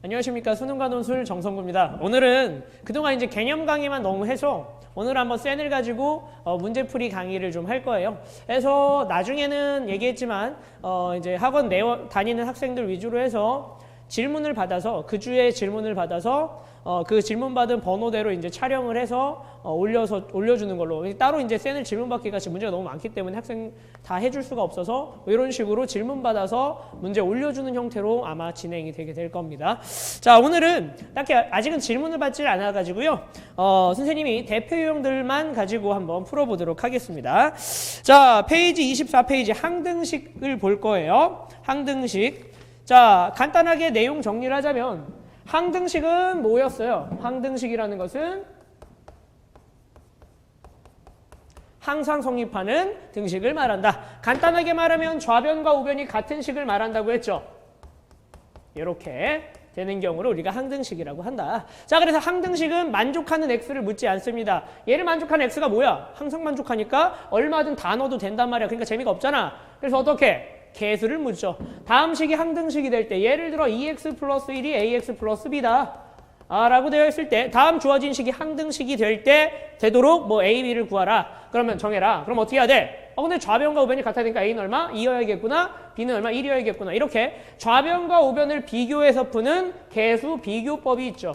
안녕하십니까. 수능과 논술 정성구입니다. 오늘은 그동안 이제 개념 강의만 너무 해서 오늘 한번 센을 가지고 문제풀이 강의를 좀 할 거예요. 그래서 나중에는 얘기했지만 이제 학원 다니는 학생들 위주로 해서 질문을 받아서 그 주에 질문을 받아서 그 질문 받은 번호대로 이제 촬영을 해서 올려주는 걸로. 따로 이제 센을 질문 받기가 지금 문제가 너무 많기 때문에 학생 다 해줄 수가 없어서 이런 식으로 질문 받아서 문제 올려주는 형태로 아마 진행이 되게 될 겁니다. 자, 오늘은 딱히 아직은 질문을 받질 않아 가지고요. 선생님이 대표 유형들만 가지고 한번 풀어보도록 하겠습니다. 자, 페이지 24페이지 항등식을 볼 거예요. 항등식. 자, 간단하게 내용 정리를 하자면 항등식은 뭐였어요? 항등식이라는 것은 항상 성립하는 등식을 말한다. 간단하게 말하면 좌변과 우변이 같은 식을 말한다고 했죠. 이렇게 되는 경우를 우리가 항등식이라고 한다. 자, 그래서 항등식은 만족하는 x를 묻지 않습니다. 얘를 만족하는 x가 뭐야? 항상 만족하니까 얼마든 다 넣어도 된단 말이야. 그러니까 재미가 없잖아. 그래서 어떻게? 개수를 묻죠. 다음 식이 항등식이 될 때 예를 들어 2x 플러스 1이 ax 플러스 b다 라고 되어 있을 때 다음 주어진 식이 항등식이 될 때 되도록 뭐 a, b를 구하라. 그러면 정해라. 그럼 어떻게 해야 돼? 근데 좌변과 우변이 같아야 되니까 a는 얼마? 2여야겠구나. b는 얼마? 1이어야겠구나. 이렇게 좌변과 우변을 비교해서 푸는 개수 비교법이 있죠.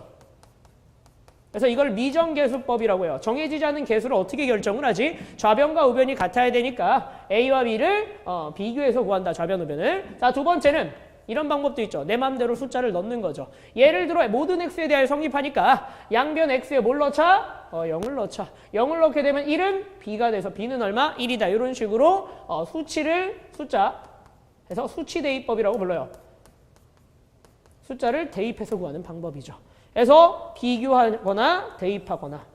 그래서 이걸 미정계수법이라고 해요. 정해지지 않은 개수를 어떻게 결정을 하지? 좌변과 우변이 같아야 되니까 A와 B를 비교해서 구한다. 좌변, 우변을. 자, 두 번째는 이런 방법도 있죠. 내 마음대로 숫자를 넣는 거죠. 예를 들어 모든 X에 대하여 성립하니까 양변 X에 뭘 넣자? 0을 넣자. 0을 넣게 되면 1은 B가 돼서 B는 얼마? 1이다. 이런 식으로 숫자 해서 수치 대입법이라고 불러요. 숫자를 대입해서 구하는 방법이죠. 그래서 비교하거나 대입하거나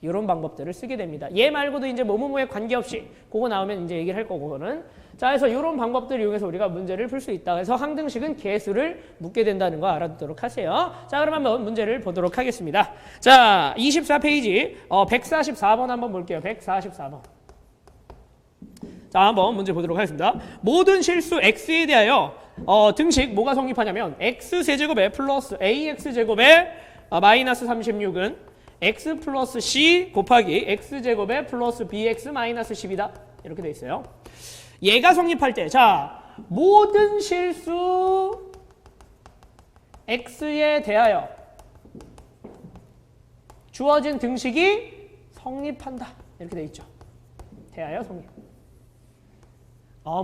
이런 방법들을 쓰게 됩니다. 얘 말고도 이제 뭐뭐뭐에 관계없이 그거 나오면 이제 얘기를 할 거고 그거는. 자, 그래서 이런 방법들을 이용해서 우리가 문제를 풀 수 있다. 그래서 항등식은 개수를 묻게 된다는 거 알아두도록 하세요. 자, 그럼 한번 문제를 보도록 하겠습니다. 자, 24페이지 144번 한번 볼게요. 144번. 자, 한번 문제 보도록 하겠습니다. 모든 실수 x에 대하여 등식 뭐가 성립하냐면 x세제곱에 플러스 ax제곱에 마이너스 36은 x 플러스 c 곱하기 x제곱에 플러스 bx 마이너스 10이다. 이렇게 돼 있어요. 얘가 성립할 때, 자, 모든 실수 x에 대하여 주어진 등식이 성립한다. 이렇게 돼 있죠. 대하여 성립.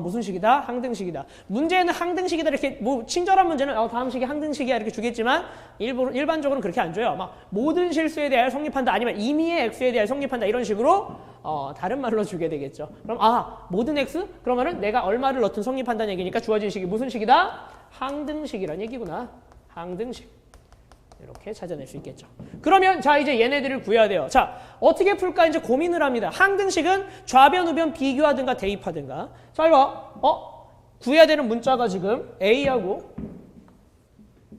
무슨 식이다? 항등식이다. 문제는 항등식이다. 이렇게 뭐 친절한 문제는 다음 식이 항등식이야 이렇게 주겠지만 일반적으로는 그렇게 안 줘요. 막 모든 실수에 대하여 성립한다. 아니면 임의의 x에 대하여 성립한다. 이런 식으로 다른 말로 주게 되겠죠. 그럼 모든 x? 그러면은 내가 얼마를 넣든 성립한다는 얘기니까 주어진 식이 무슨 식이다? 항등식이란 얘기구나. 항등식. 이렇게 찾아낼 수 있겠죠. 그러면 자, 이제 얘네들을 구해야 돼요. 자, 어떻게 풀까 이제 고민을 합니다. 항등식은 좌변, 우변 비교하든가 대입하든가. 자, 이거 봐. 구해야 되는 문자가 지금 A하고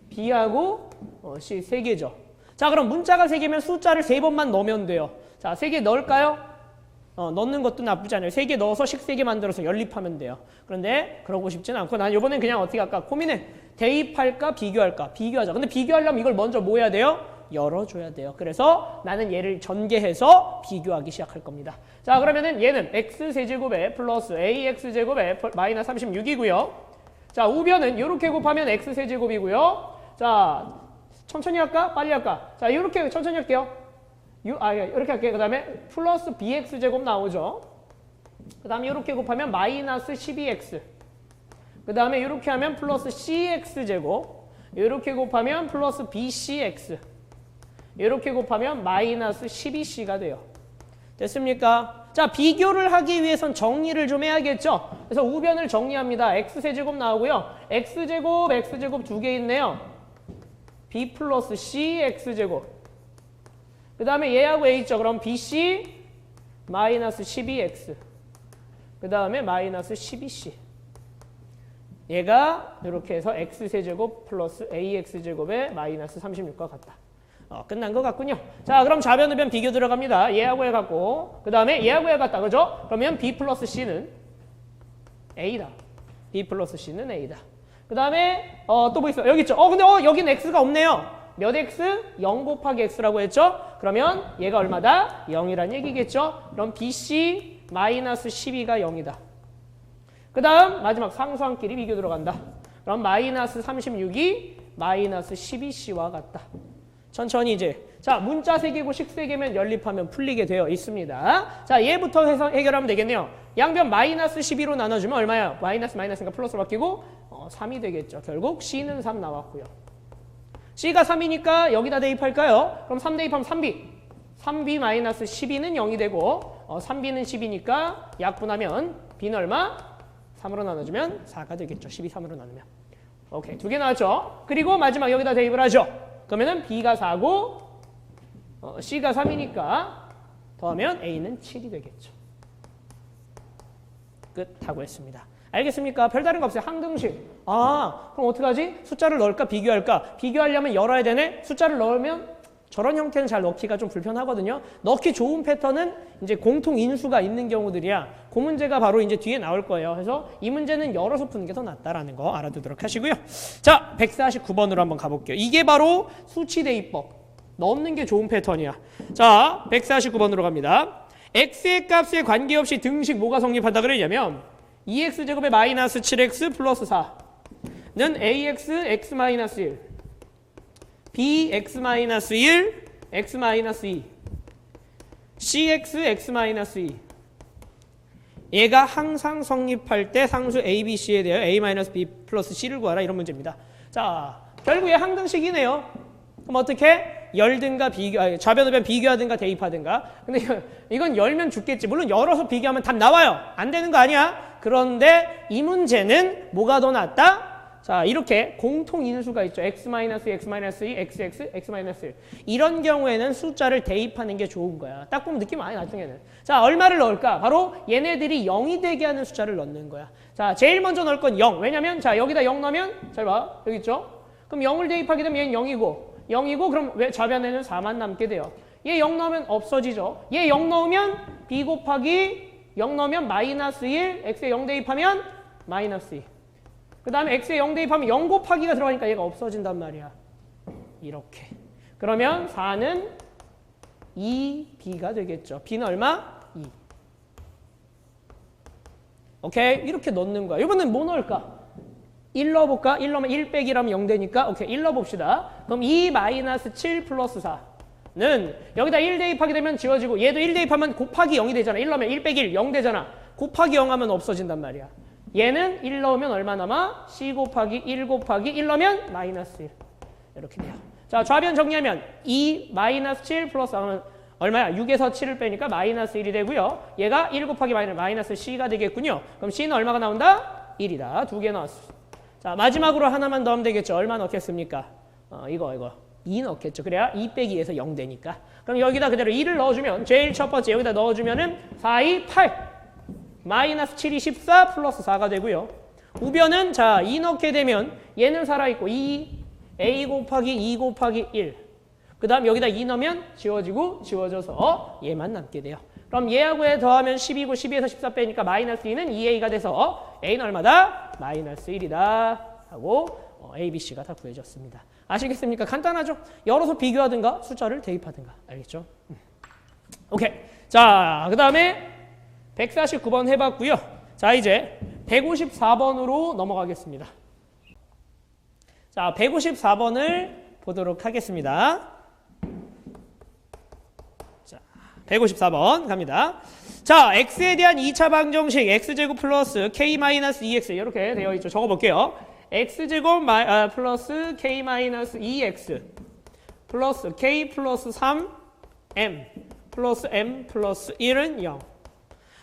B하고 C 세 개죠. 자, 그럼 문자가 세 개면 숫자를 세 번만 넣으면 돼요. 자, 세 개 넣을까요? 넣는 것도 나쁘지 않아요. 세 개 넣어서 식 세 개 만들어서 연립하면 돼요. 그런데 그러고 싶지는 않고 난 이번엔 그냥 어떻게 할까? 고민해. 대입할까? 비교할까? 비교하자. 근데 비교하려면 이걸 먼저 뭐 해야 돼요? 열어줘야 돼요. 그래서 나는 얘를 전개해서 비교하기 시작할 겁니다. 자, 그러면은 얘는 x세제곱에 플러스 ax제곱에 마이너스 36이고요. 자, 우변은 이렇게 곱하면 x세제곱이고요. 자, 천천히 할까? 빨리 할까? 자, 이렇게 천천히 할게요. 이렇게 할게요. 그 다음에 플러스 bx제곱 나오죠. 그 다음에 이렇게 곱하면 마이너스 12x. 그 다음에 이렇게 하면 플러스 cx제곱. 이렇게 곱하면 플러스 bcx. 이렇게 곱하면 마이너스 12c가 돼요. 됐습니까? 자, 비교를 하기 위해선 정리를 좀 해야겠죠? 그래서 우변을 정리합니다. x세제곱 나오고요. x제곱 두 개 있네요. b 플러스 c x제곱. 그 다음에 얘하고 a 있죠. 그럼 bc 마이너스 12x. 그 다음에 마이너스 12c. 얘가 이렇게 해서 x세제곱 플러스 ax제곱에 마이너스 36과 같다. 끝난 것 같군요. 자, 그럼 좌변, 우변 비교 들어갑니다. 얘하고 얘 같고 그 다음에 얘하고 얘 같다. 그죠? 그러면 b 플러스 c는 a다. b 플러스 c는 a다. 그 다음에 또 뭐 있어? 여기 있죠. 근데 여기는 x가 없네요. 몇 x? 0 곱하기 x라고 했죠? 그러면 얘가 얼마다? 0이란 얘기겠죠? 그럼 bc 마이너스 12가 0이다. 그 다음 마지막 상수항끼리 비교 들어간다. 그럼 마이너스 36이 마이너스 12c와 같다. 천천히 이제 자 문자 3개고 식 3개면 연립하면 풀리게 되어 있습니다. 자 얘부터 해서 해결하면 되겠네요. 양변 마이너스 12로 나눠주면 얼마야? 마이너스가 플러스로 바뀌고 3이 되겠죠. 결국 c는 3 나왔고요. c가 3이니까 여기다 대입할까요? 그럼 3 대입하면 3b. 3b 마이너스 12는 0이 되고 3b는 10이니까 약분하면 b는 얼마? 3으로 나눠주면 4가 되겠죠. 12, 3으로 나누면. 오케이, 2개 나왔죠? 그리고 마지막 여기다 대입을 하죠. 그러면은 b가 4고 c가 3이니까 더하면 a는 7이 되겠죠. 끝하고 했습니다. 알겠습니까? 별다른 거 없어요. 항등식. 그럼 어떡하지? 숫자를 넣을까? 비교할까? 비교하려면 열어야 되네? 숫자를 넣으면 저런 형태는 잘 넣기가 좀 불편하거든요. 넣기 좋은 패턴은 이제 공통 인수가 있는 경우들이야. 그 문제가 바로 이제 뒤에 나올 거예요. 그래서 이 문제는 열어서 푸는 게 더 낫다라는 거 알아두도록 하시고요. 자, 149번으로 한번 가볼게요. 이게 바로 수치대입법. 넣는 게 좋은 패턴이야. 자, 149번으로 갑니다. x의 값에 관계없이 등식 뭐가 성립한다 그러냐면 2x제곱에 마이너스 7x 플러스 4는 ax x 마이너스 1 bx 마이너스 1 x 마이너스 2 cx x 마이너스 2 얘가 항상 성립할 때 상수 a, b, c에 대하여 a 마이너스 b 플러스 c를 구하라 이런 문제입니다. 자, 결국 얘 항등식이네요. 그럼 어떻게? 열든가 좌변우변 비교하든가 대입하든가. 근데 이건 열면 죽겠지. 물론 열어서 비교하면 답 나와요. 안 되는 거 아니야. 그런데 이 문제는 뭐가 더 낫다? 자, 이렇게 공통인수가 있죠. x-2, x-2, xx, x-1. 이런 경우에는 숫자를 대입하는 게 좋은 거야. 딱 보면 느낌 많이 나중에는. 자, 얼마를 넣을까? 바로 얘네들이 0이 되게 하는 숫자를 넣는 거야. 자, 제일 먼저 넣을 건 0. 왜냐면 자, 여기다 0 넣으면 잘 봐. 여기 있죠? 그럼 0을 대입하게 되면 얘는 0이고 그럼 왜 좌변에는 4만 남게 돼요. 얘 0 넣으면 없어지죠. 얘 0 넣으면 b 곱하기 0 넣으면 마이너스 1, x에 0 대입하면 마이너스 2. 그 다음에 x에 0 대입하면 0 곱하기가 들어가니까 얘가 없어진단 말이야. 이렇게. 그러면 4는 2b가 되겠죠. b는 얼마? 2. 오케이? 이렇게 넣는 거야. 이번엔 뭐 넣을까? 1 넣어볼까? 1 넣으면 1 빼기라면 0 되니까 오케이 1 넣어봅시다. 그럼 2 마이너스 7 플러스 4는 여기다 1 대입하게 되면 지워지고 얘도 1 대입하면 곱하기 0이 되잖아. 1 넣으면 1 빼기 1, 0 되잖아. 곱하기 0 하면 없어진단 말이야. 얘는 1 넣으면 얼마 남아? c 곱하기 1 곱하기 1 넣으면 마이너스 1. 이렇게 돼요. 자, 좌변 정리하면 2 마이너스 7 플러스 4는 얼마야? 6에서 7을 빼니까 마이너스 1이 되고요. 얘가 1 곱하기 마이너스 c가 되겠군요. 그럼 c는 얼마가 나온다? 1이다. 2개 나왔어. 자, 마지막으로 하나만 넣으면 되겠죠. 얼마 넣겠습니까? 이거 2 넣겠죠. 그래야 2 빼기 2에서 0 되니까. 그럼 여기다 그대로 2를 넣어주면 제일 첫 번째 여기다 넣어주면은 4, 2, 8 마이너스 7이 14 플러스 4가 되고요. 우변은 자 2 넣게 되면 얘는 살아있고 2 a 곱하기 2 곱하기 1 그 다음 여기다 2 넣으면 지워지고 지워져서 얘만 남게 돼요. 그럼 얘하고 얘 더하면 10이고 12에서 14 빼니까 마이너스 2는 2a가 돼서 a는 얼마다? 마이너스 1이다 하고 a, b, c가 다 구해졌습니다. 아시겠습니까? 간단하죠? 열어서 비교하든가 숫자를 대입하든가. 알겠죠? 오케이. 자, 그 다음에 149번 해봤고요. 자, 이제 154번으로 넘어가겠습니다. 자, 154번을 보도록 하겠습니다. 자, 154번 갑니다. 자, x에 대한 2차 방정식 x제곱 플러스 k-2x 이렇게 되어 있죠. 적어볼게요. x제곱 플러스 k-2x 플러스 k 플러스 3m 플러스 m 플러스 1은 0.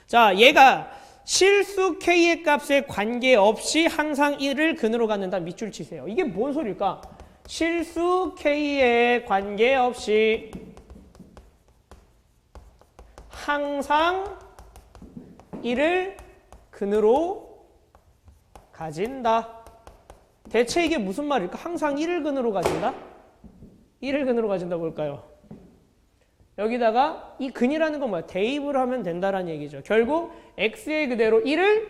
자, 얘가 실수 k의 값에 관계없이 항상 1을 근으로 갖는다. 밑줄 치세요. 이게 뭔 소리일까? 실수 k에 관계없이 항상 1을 근으로 가진다. 대체 이게 무슨 말일까? 항상 1을 근으로 가진다? 1을 근으로 가진다 뭘까요? 여기다가 이 근이라는 건 뭐야? 대입을 하면 된다라는 얘기죠. 결국 x에 그대로 1을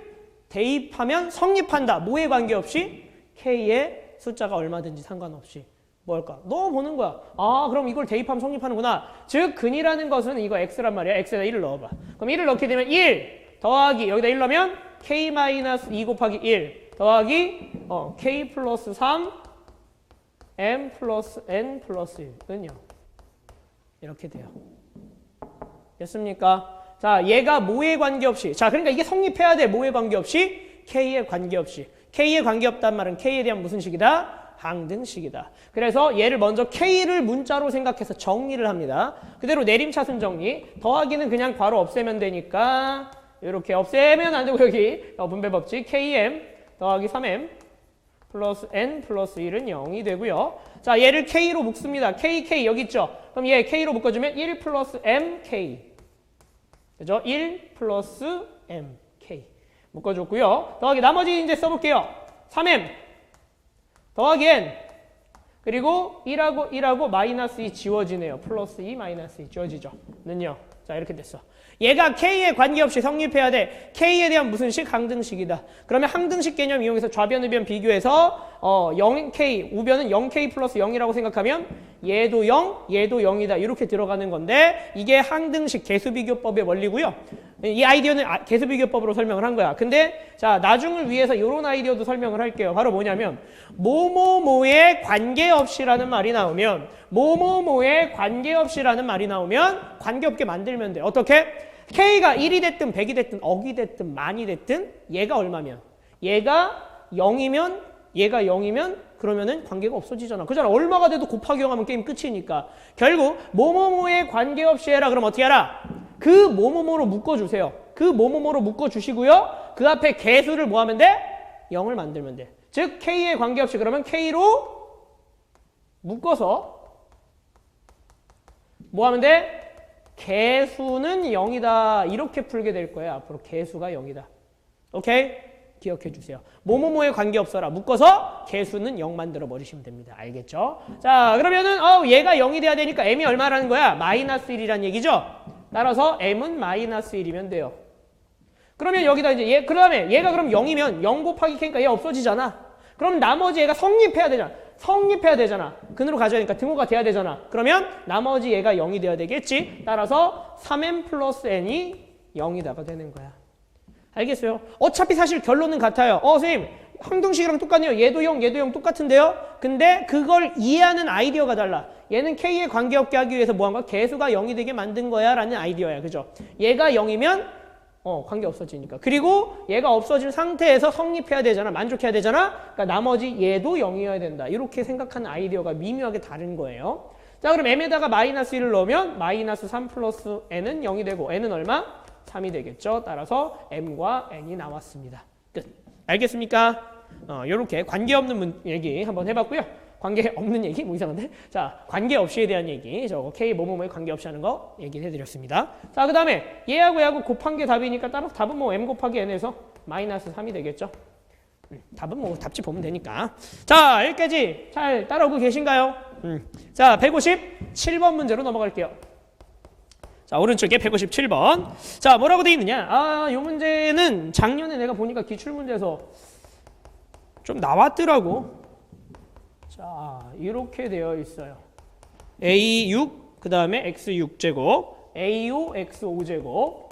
대입하면 성립한다. 뭐에 관계없이? K의 숫자가 얼마든지 상관없이 뭐 할까? 너 보는 거야. 아, 그럼 이걸 대입하면 성립하는구나. 즉, 근이라는 것은 이거 X란 말이야. X에다 1을 넣어봐. 그럼 1을 넣게 되면 1 더하기 여기다 1 넣으면 K-2 곱하기 1 더하기 K 플러스 3 M 플러스 N 플러스 1은요. 이렇게 돼요. 됐습니까? 자, 얘가 뭐에 관계없이. 자, 그러니까 이게 성립해야 돼. 뭐에 관계없이? K에 관계없이. K에 관계없단 말은 K에 대한 무슨 식이다? 항등식이다. 그래서 얘를 먼저 K를 문자로 생각해서 정리를 합니다. 그대로 내림차순 정리. 더하기는 그냥 바로 없애면 되니까 이렇게 없애면 안 되고 여기 분배 법칙 KM 더하기 3M 플러스 N 플러스 1은 0이 되고요. 자, 얘를 K로 묶습니다. KK 여기 있죠? 그럼 얘 K로 묶어주면 1 플러스 MK. 그죠? 1 플러스 MK. 묶어줬고요. 더하기 나머지 이제 써볼게요. 3M 더하기 N 그리고 1하고 마이너스 2 지워지네요. 플러스 2 마이너스 2 지워지죠. 는요. 자, 이렇게 됐어. 얘가 K에 관계없이 성립해야 돼. K에 대한 무슨 식? 항등식이다. 그러면 항등식 개념 이용해서 좌변, 우변 비교해서 0K, 우변은 0K 플러스 0이라고 생각하면 얘도 0, 얘도 0이다. 이렇게 들어가는 건데 이게 항등식 개수비교법의 원리고요. 이 아이디어는 개수비교법으로 설명을 한 거야. 근데 자, 나중을 위해서 이런 아이디어도 설명을 할게요. 바로 뭐냐면 뭐뭐뭐에 관계없이라는 말이 나오면 뭐뭐뭐에 관계없이라는 말이 나오면 관계없게 만들면 돼. 어떻게? K가 1이 됐든 100이 됐든 억이 됐든 만이 됐든 얘가 얼마면? 얘가 0이면 그러면은 관계가 없어지잖아. 그잖아. 얼마가 돼도 곱하기 0 하면 게임 끝이니까. 결국 뭐뭐뭐에 관계없이 해라. 그럼 어떻게 하라? 그 뭐뭐뭐로 묶어주세요. 그 뭐뭐뭐로 묶어주시고요. 그 앞에 개수를 뭐 하면 돼? 0을 만들면 돼. 즉 K에 관계없이 그러면 K로 묶어서 뭐 하면 돼? 개수는 0이다. 이렇게 풀게 될 거예요. 앞으로 개수가 0이다. 오케이? 기억해 주세요. 뭐뭐뭐에 관계없어라. 묶어서 개수는 0 만들어 버리시면 됩니다. 알겠죠? 자, 그러면은 얘가 0이 돼야 되니까 m이 얼마라는 거야? 마이너스 1이란 얘기죠? 따라서 m은 마이너스 1이면 돼요. 그러면 여기다 이제 그다음에 얘가 그럼 0이면 0 곱하기 K니까 얘 없어지잖아. 그럼 나머지 얘가 성립해야 되잖아. 근으로 가져야 되니까 등호가 돼야 되잖아. 그러면 나머지 얘가 0이 돼야 되겠지. 따라서 3m 플러스 n이 0이다가 되는 거야. 알겠어요? 어차피 사실 결론은 같아요. 선생님 항등식이랑 똑같네요. 얘도 0, 얘도 0 똑같은데요? 근데 그걸 이해하는 아이디어가 달라. 얘는 K에 관계없게 하기 위해서 뭐 한 거야? 개수가 0이 되게 만든 거야 라는 아이디어야. 그죠? 얘가 0이면 관계 없어지니까. 그리고 얘가 없어진 상태에서 성립해야 되잖아. 만족해야 되잖아. 그러니까 나머지 얘도 0이어야 된다. 이렇게 생각하는 아이디어가 미묘하게 다른 거예요. 자, 그럼 m에다가 마이너스 1을 넣으면 마이너스 3 플러스 n은 0이 되고 n은 얼마? 3이 되겠죠. 따라서 m과 n이 나왔습니다. 끝. 알겠습니까? 요렇게 관계없는 얘기 한번 해봤고요. 관계없는 얘기? 뭐 이상한데? 자, 관계없이에 대한 얘기. 저거 K 뭐뭐뭐에 관계없이 하는 거 얘기해드렸습니다. 자, 그 다음에 얘하고 곱한 게 답이니까 따라서 답은 뭐 m 곱하기 n에서 마이너스 3이 되겠죠. 답은 뭐 답지 보면 되니까. 자, 여기까지 잘 따라오고 계신가요? 자, 157번 문제로 넘어갈게요. 자, 오른쪽에 157번. 자, 뭐라고 되어 있느냐? 이 문제는 작년에 내가 보니까 기출문제에서 좀 나왔더라고. 자, 이렇게 되어 있어요. A6, 그 다음에 X6제곱, A5, X5제곱,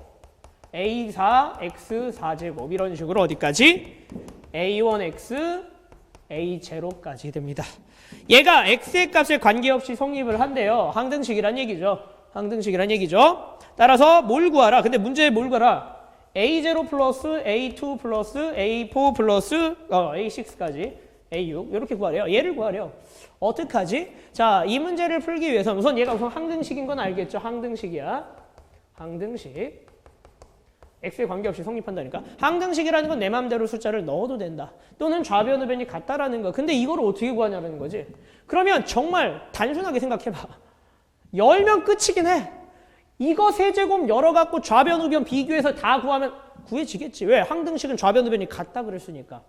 A4, X4제곱 이런 식으로 어디까지? A1X, A0까지 됩니다. 얘가 X의 값에 관계없이 성립을 한대요. 항등식이란 얘기죠. 따라서 뭘 구하라? 근데 문제에 뭘 구하라? A0 플러스 A2 플러스 A4 플러스 A6까지 A6 이렇게 구하래요. 얘를 구하래요. 어떡하지? 자, 이 문제를 풀기 위해서 우선 얘가 우선 항등식인 건 알겠죠? 항등식이야. 항등식. X에 관계없이 성립한다니까. 항등식이라는 건 내 맘대로 숫자를 넣어도 된다. 또는 좌변, 우변이 같다라는 거. 근데 이거를 어떻게 구하냐는 거지. 그러면 정말 단순하게 생각해봐. 열면 끝이긴 해. 이거 세제곱 열어갖고 좌변, 우변 비교해서 다 구하면 구해지겠지. 왜? 항등식은 좌변, 우변이 같다 그랬으니까.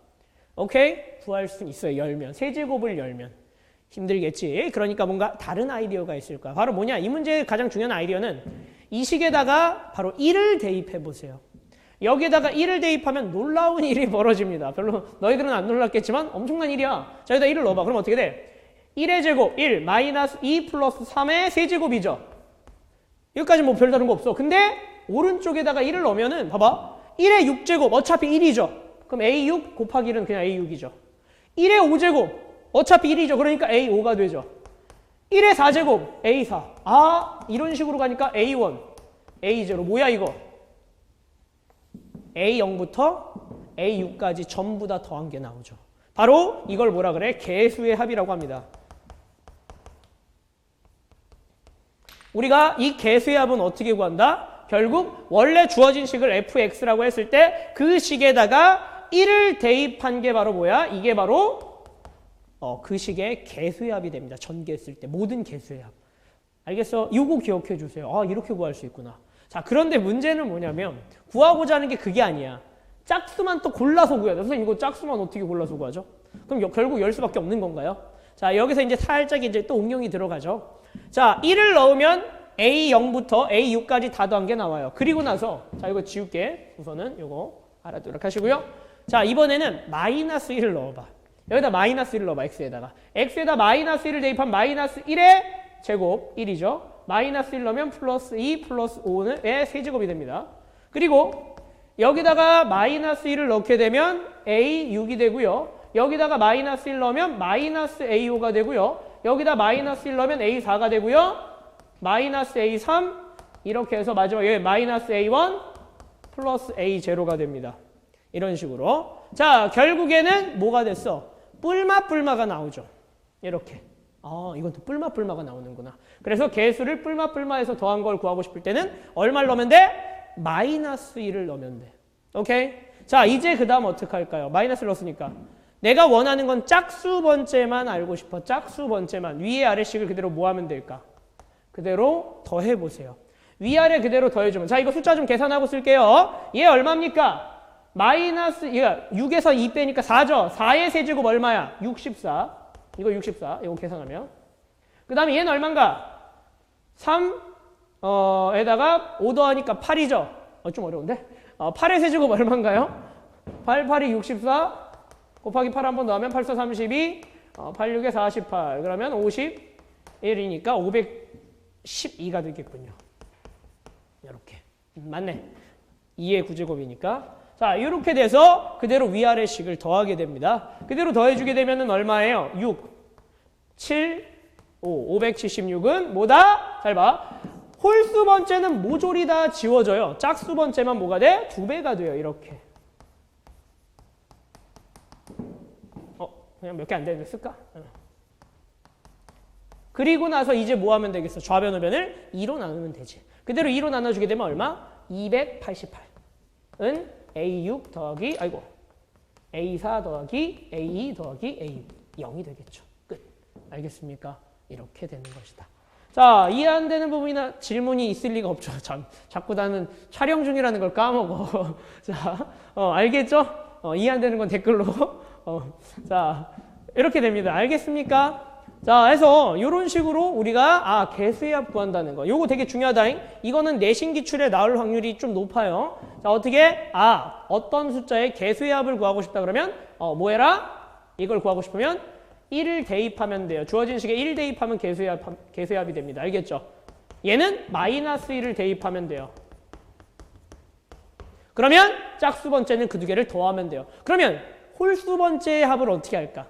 오케이? 구할 수 있어요. 열면. 세제곱을 열면. 힘들겠지. 그러니까 뭔가 다른 아이디어가 있을 거야. 바로 뭐냐? 이 문제의 가장 중요한 아이디어는 이 식에다가 바로 1을 대입해 보세요. 여기에다가 1을 대입하면 놀라운 일이 벌어집니다. 별로 너희들은 안 놀랐겠지만 엄청난 일이야. 자, 여기다 1을 넣어봐. 그럼 어떻게 돼? 1의 제곱 1 마이너스 2 플러스 3의 세제곱이죠. 여기까지 뭐 별다른 거 없어. 근데 오른쪽에다가 1을 넣으면은 봐봐. 1의 6제곱 어차피 1이죠. 그럼 A6 곱하기 1은 그냥 A6이죠. 1의 5제곱 어차피 1이죠. 그러니까 A5가 되죠. 1의 4제곱 A4. 아, 이런 식으로 가니까 A1, A0. 뭐야 이거? A0부터 A6까지 전부 다 더한 게 나오죠. 바로 이걸 뭐라 그래? 개수의 합이라고 합니다. 우리가 이 개수의 합은 어떻게 구한다? 결국 원래 주어진 식을 fx라고 했을 때 그 식에다가 1을 대입한 게 바로 뭐야? 이게 바로 그 식의 개수의 합이 됩니다. 전개했을 때 모든 개수의 합. 알겠어? 이거 기억해 주세요. 아, 이렇게 구할 수 있구나. 자, 그런데 문제는 뭐냐면 구하고자 하는 게 그게 아니야. 짝수만 또 골라서 구해야 돼. 선생님 이거 짝수만 어떻게 골라서 구하죠? 그럼 결국 열 수밖에 없는 건가요? 자, 여기서 이제 살짝 이제 또 응용이 들어가죠. 자, 1을 넣으면 A0부터 A6까지 다 더한 게 나와요. 그리고 나서 자, 이거 지울게. 우선은 이거 알아두도록 하시고요. 자, 이번에는 마이너스 1을 넣어봐. 여기다 마이너스 1을 넣어봐. X에다가. X에다 마이너스 1을 대입하면 마이너스 1의 제곱 1이죠. 마이너스 1 넣으면 플러스 2 플러스 5의 세제곱이 됩니다. 그리고 여기다가 마이너스 1을 넣게 되면 A6이 되고요. 여기다가 마이너스 1 넣으면 마이너스 A5가 되고요. 여기다 마이너스 1 넣으면 A4가 되고요. 마이너스 A3 이렇게 해서 마지막에 마이너스 A1 플러스 A0가 됩니다. 이런 식으로. 자, 결국에는 뭐가 됐어? 뿔마뿔마가 나오죠. 이렇게. 아, 이건 또 뿔마뿔마가 나오는구나. 그래서 개수를 뿔마뿔마에서 더한 걸 구하고 싶을 때는 얼마를 넣으면 돼? 마이너스 1을 넣으면 돼. 오케이? 자, 이제 그 다음 어떻게 할까요? 마이너스를 넣었으니까. 내가 원하는 건 짝수 번째만 알고 싶어. 짝수 번째만. 위에 아래식을 그대로 뭐 하면 될까? 그대로 더해보세요. 위아래 그대로 더해주면. 자, 이거 숫자 좀 계산하고 쓸게요. 얘 얼마입니까? 마이너스, 얘가 6에서 2 빼니까 4죠. 4의 세제곱 얼마야? 64. 이거 64. 이거 계산하면. 그 다음에 얘는 얼마인가? 3, 에다가 5 더하니까 8이죠. 좀 어려운데? 8의 세제곱 얼마인가요? 8, 8이 64. 곱하기 8 한 번 더하면 8, 4, 32. 8, 6에 48. 그러면 51이니까 512가 되겠군요. 이렇게. 맞네. 2의 9제곱이니까. 자, 이렇게 돼서 그대로 위아래식을 더하게 됩니다. 그대로 더해주게 되면 얼마예요? 6, 7, 5. 576은 뭐다? 잘 봐. 홀수 번째는 모조리 다 지워져요. 짝수 번째만 뭐가 돼? 2배가 돼요. 이렇게. 그냥 몇 개 안 되는데 쓸까? 그리고 나서 이제 뭐 하면 되겠어? 좌변 우변을 2로 나누면 되지. 그대로 2로 나눠주게 되면 얼마? 288은 A6 더하기 A4 더하기 A2 더하기 A6 0이 되겠죠. 끝. 알겠습니까? 이렇게 되는 것이다. 자, 이해 안 되는 부분이나 질문이 있을 리가 없죠. 참, 자꾸 나는 촬영 중이라는 걸 까먹어. 자, 알겠죠? 이해 안 되는 건 댓글로. 자, 이렇게 됩니다. 알겠습니까? 자, 해서 이런 식으로 우리가 개수의 합 구한다는 거. 요거 되게 중요하다잉. 이거는 내신 기출에 나올 확률이 좀 높아요. 자, 어떻게? 어떤 숫자의 개수의 합을 구하고 싶다 그러면 뭐 해라? 이걸 구하고 싶으면 1을 대입하면 돼요. 주어진 식에 1 대입하면 개수의 합이 됩니다. 알겠죠? 얘는 마이너스 1을 대입하면 돼요. 그러면 짝수 번째는 그 두 개를 더하면 돼요. 그러면 홀수 번째의 합을 어떻게 할까?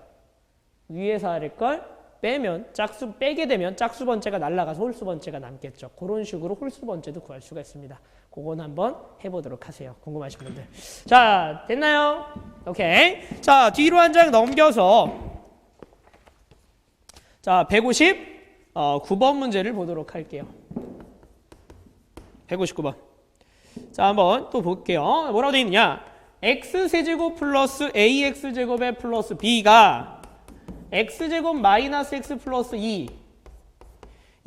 위에서 아래 걸 빼면 짝수 빼게 되면 짝수 번째가 날아가서 홀수 번째가 남겠죠. 그런 식으로 홀수 번째도 구할 수가 있습니다. 그건 한번 해보도록 하세요. 궁금하신 분들. 자, 됐나요? 오케이. 자, 뒤로 한 장 넘겨서 자, 159번 문제를 보도록 할게요. 159번. 자, 한번 또 볼게요. 뭐라고 되어 있느냐? x세제곱 플러스 ax제곱의 플러스 b가 x제곱 마이너스 x 플러스 2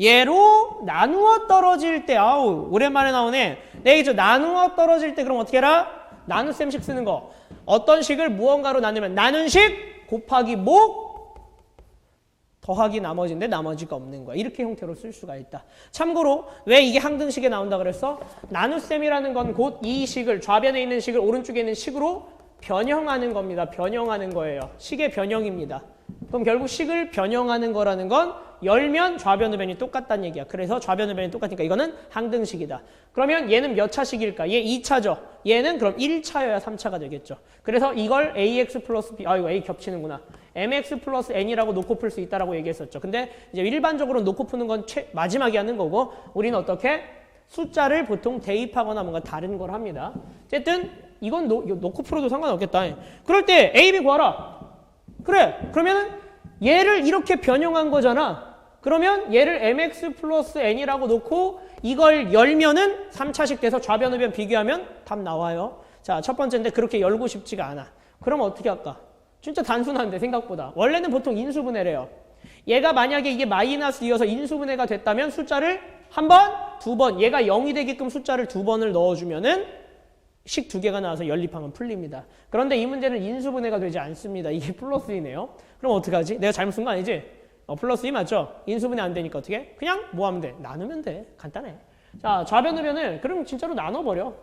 얘로 나누어 떨어질 때 오랜만에 나오네. 네, 이제 나누어 떨어질 때 그럼 어떻게 해라? 나눗셈식 쓰는 거. 어떤 식을 무언가로 나누면 나눈식 곱하기 목 더하기 나머지인데 나머지가 없는 거야. 이렇게 형태로 쓸 수가 있다. 참고로 왜 이게 항등식에 나온다 그랬어? 나눗셈이라는 건 곧 이 식을 좌변에 있는 식을 오른쪽에 있는 식으로 변형하는 겁니다. 변형하는 거예요. 식의 변형입니다. 그럼 결국 식을 변형하는 거라는 건 열면 좌변 우변이 똑같다는 얘기야. 그래서 좌변 우변이 똑같으니까 이거는 항등식이다. 그러면 얘는 몇 차식일까? 얘 2차죠. 얘는 그럼 1차여야 3차가 되겠죠. 그래서 이걸 ax 플러스 b, 이거 a 겹치는구나. mx 플러스 n이라고 놓고 풀 수 있다라고 얘기했었죠. 근데 이제 일반적으로 놓고 푸는 건 마지막에 하는 거고 우리는 어떻게? 숫자를 보통 대입하거나 뭔가 다른 걸 합니다. 어쨌든 이건 놓고 풀어도 상관없겠다. 그럴 때 a, b 구하라. 그래. 그러면은 얘를 이렇게 변형한 거잖아. 그러면 얘를 mx 플러스 n이라고 놓고 이걸 열면은 3차식 돼서 좌변 우변 비교하면 답 나와요. 자, 첫 번째인데 그렇게 열고 싶지가 않아. 그럼 어떻게 할까? 진짜 단순한데 생각보다. 원래는 보통 인수분해래요. 얘가 만약에 이게 마이너스이어서 인수분해가 됐다면 숫자를 한 번, 두 번, 얘가 0이 되게끔 숫자를 두 번을 넣어주면은 식 두 개가 나와서 연립하면 풀립니다. 그런데 이 문제는 인수분해가 되지 않습니다. 이게 플러스 2네요. 그럼 어떡하지? 내가 잘못 쓴 거 아니지? 플러스 2 맞죠? 인수분해 안 되니까 어떻게? 그냥 뭐 하면 돼? 나누면 돼. 간단해. 자, 좌변 우변을 그럼 진짜로 나눠버려.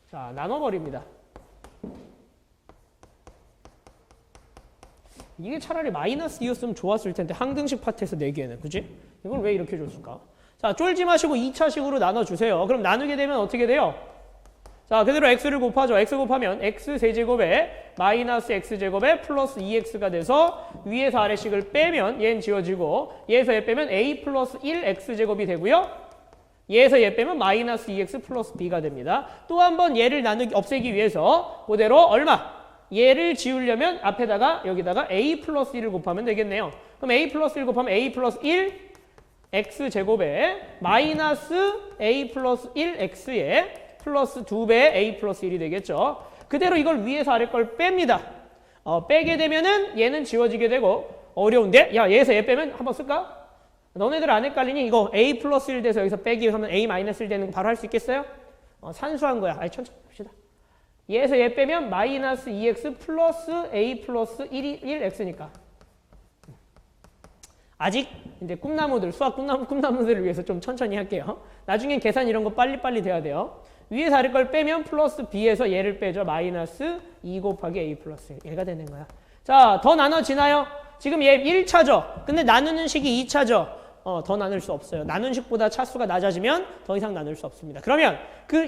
자, 나눠버립니다. 이게 차라리 마이너스 2였으면 좋았을 텐데 항등식 파트에서 내기에는. 그지? 이걸 왜 이렇게 줬을까? 자, 쫄지 마시고 2차식으로 나눠주세요. 그럼 나누게 되면 어떻게 돼요? 자, 그대로 x를 곱하죠. x 곱하면 x 세제곱에 마이너스 x제곱에 플러스 2x가 돼서 위에서 아래식을 빼면 얘는 지워지고 얘에서 얘 빼면 a 플러스 1x제곱이 되고요. 얘에서 얘 빼면 마이너스 2x 플러스 b가 됩니다. 또 한 번 얘를 없애기 위해서 그대로 얼마? 얘를 지우려면 앞에다가 여기다가 a 플러스 1을 곱하면 되겠네요. 그럼 a 플러스 1 곱하면 a 플러스 1 x제곱에 마이너스 a 플러스 1x에 플러스 2배의 a 플러스 1이 되겠죠. 그대로 이걸 위에서 아래 걸 뺍니다. 빼게 되면은 얘는 지워지게 되고 어려운데? 야, 얘에서 얘 빼면 한번 쓸까? 너네들 안 헷갈리니? 이거 a 플러스 1 돼서 여기서 빼기 하면 a 마이너스 1 되는 거 바로 할 수 있겠어요? 산수한 거야. 천천히 봅시다. 얘에서 얘 빼면 마이너스 2x 플러스 a 플러스 1x니까. 아직 이제 꿈나무들, 수학 꿈나무들을 위해서 좀 천천히 할게요. 나중엔 계산 이런 거 빨리빨리 돼야 돼요. 위에서 아래 걸 빼면 플러스 b에서 얘를 빼죠. 마이너스 2 곱하기 a 플러스 얘가 되는 거야. 자, 더 나눠지나요? 지금 얘 1차죠. 근데 나누는 식이 2차죠. 더 나눌 수 없어요. 나눈 식보다 차수가 낮아지면 더 이상 나눌 수 없습니다. 그러면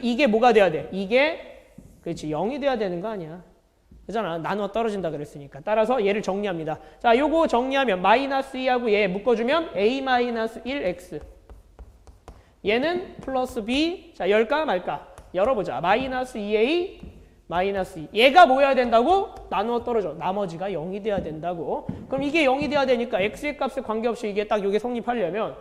이게 뭐가 돼야 돼? 이게 그렇지 0이 돼야 되는 거 아니야. 그잖아. 나누어 떨어진다 그랬으니까. 따라서 얘를 정리합니다. 자, 요거 정리하면 마이너스 2하고 얘 묶어주면 a 마이너스 1x. 얘는 플러스 b. 자, 열까 말까? 열어보자. 마이너스 2a 마이너스 2. 얘가 뭐여야 된다고? 나누어 떨어져. 나머지가 0이 돼야 된다고. 그럼 이게 0이 돼야 되니까 x의 값에 관계없이 이게 딱 요게 성립하려면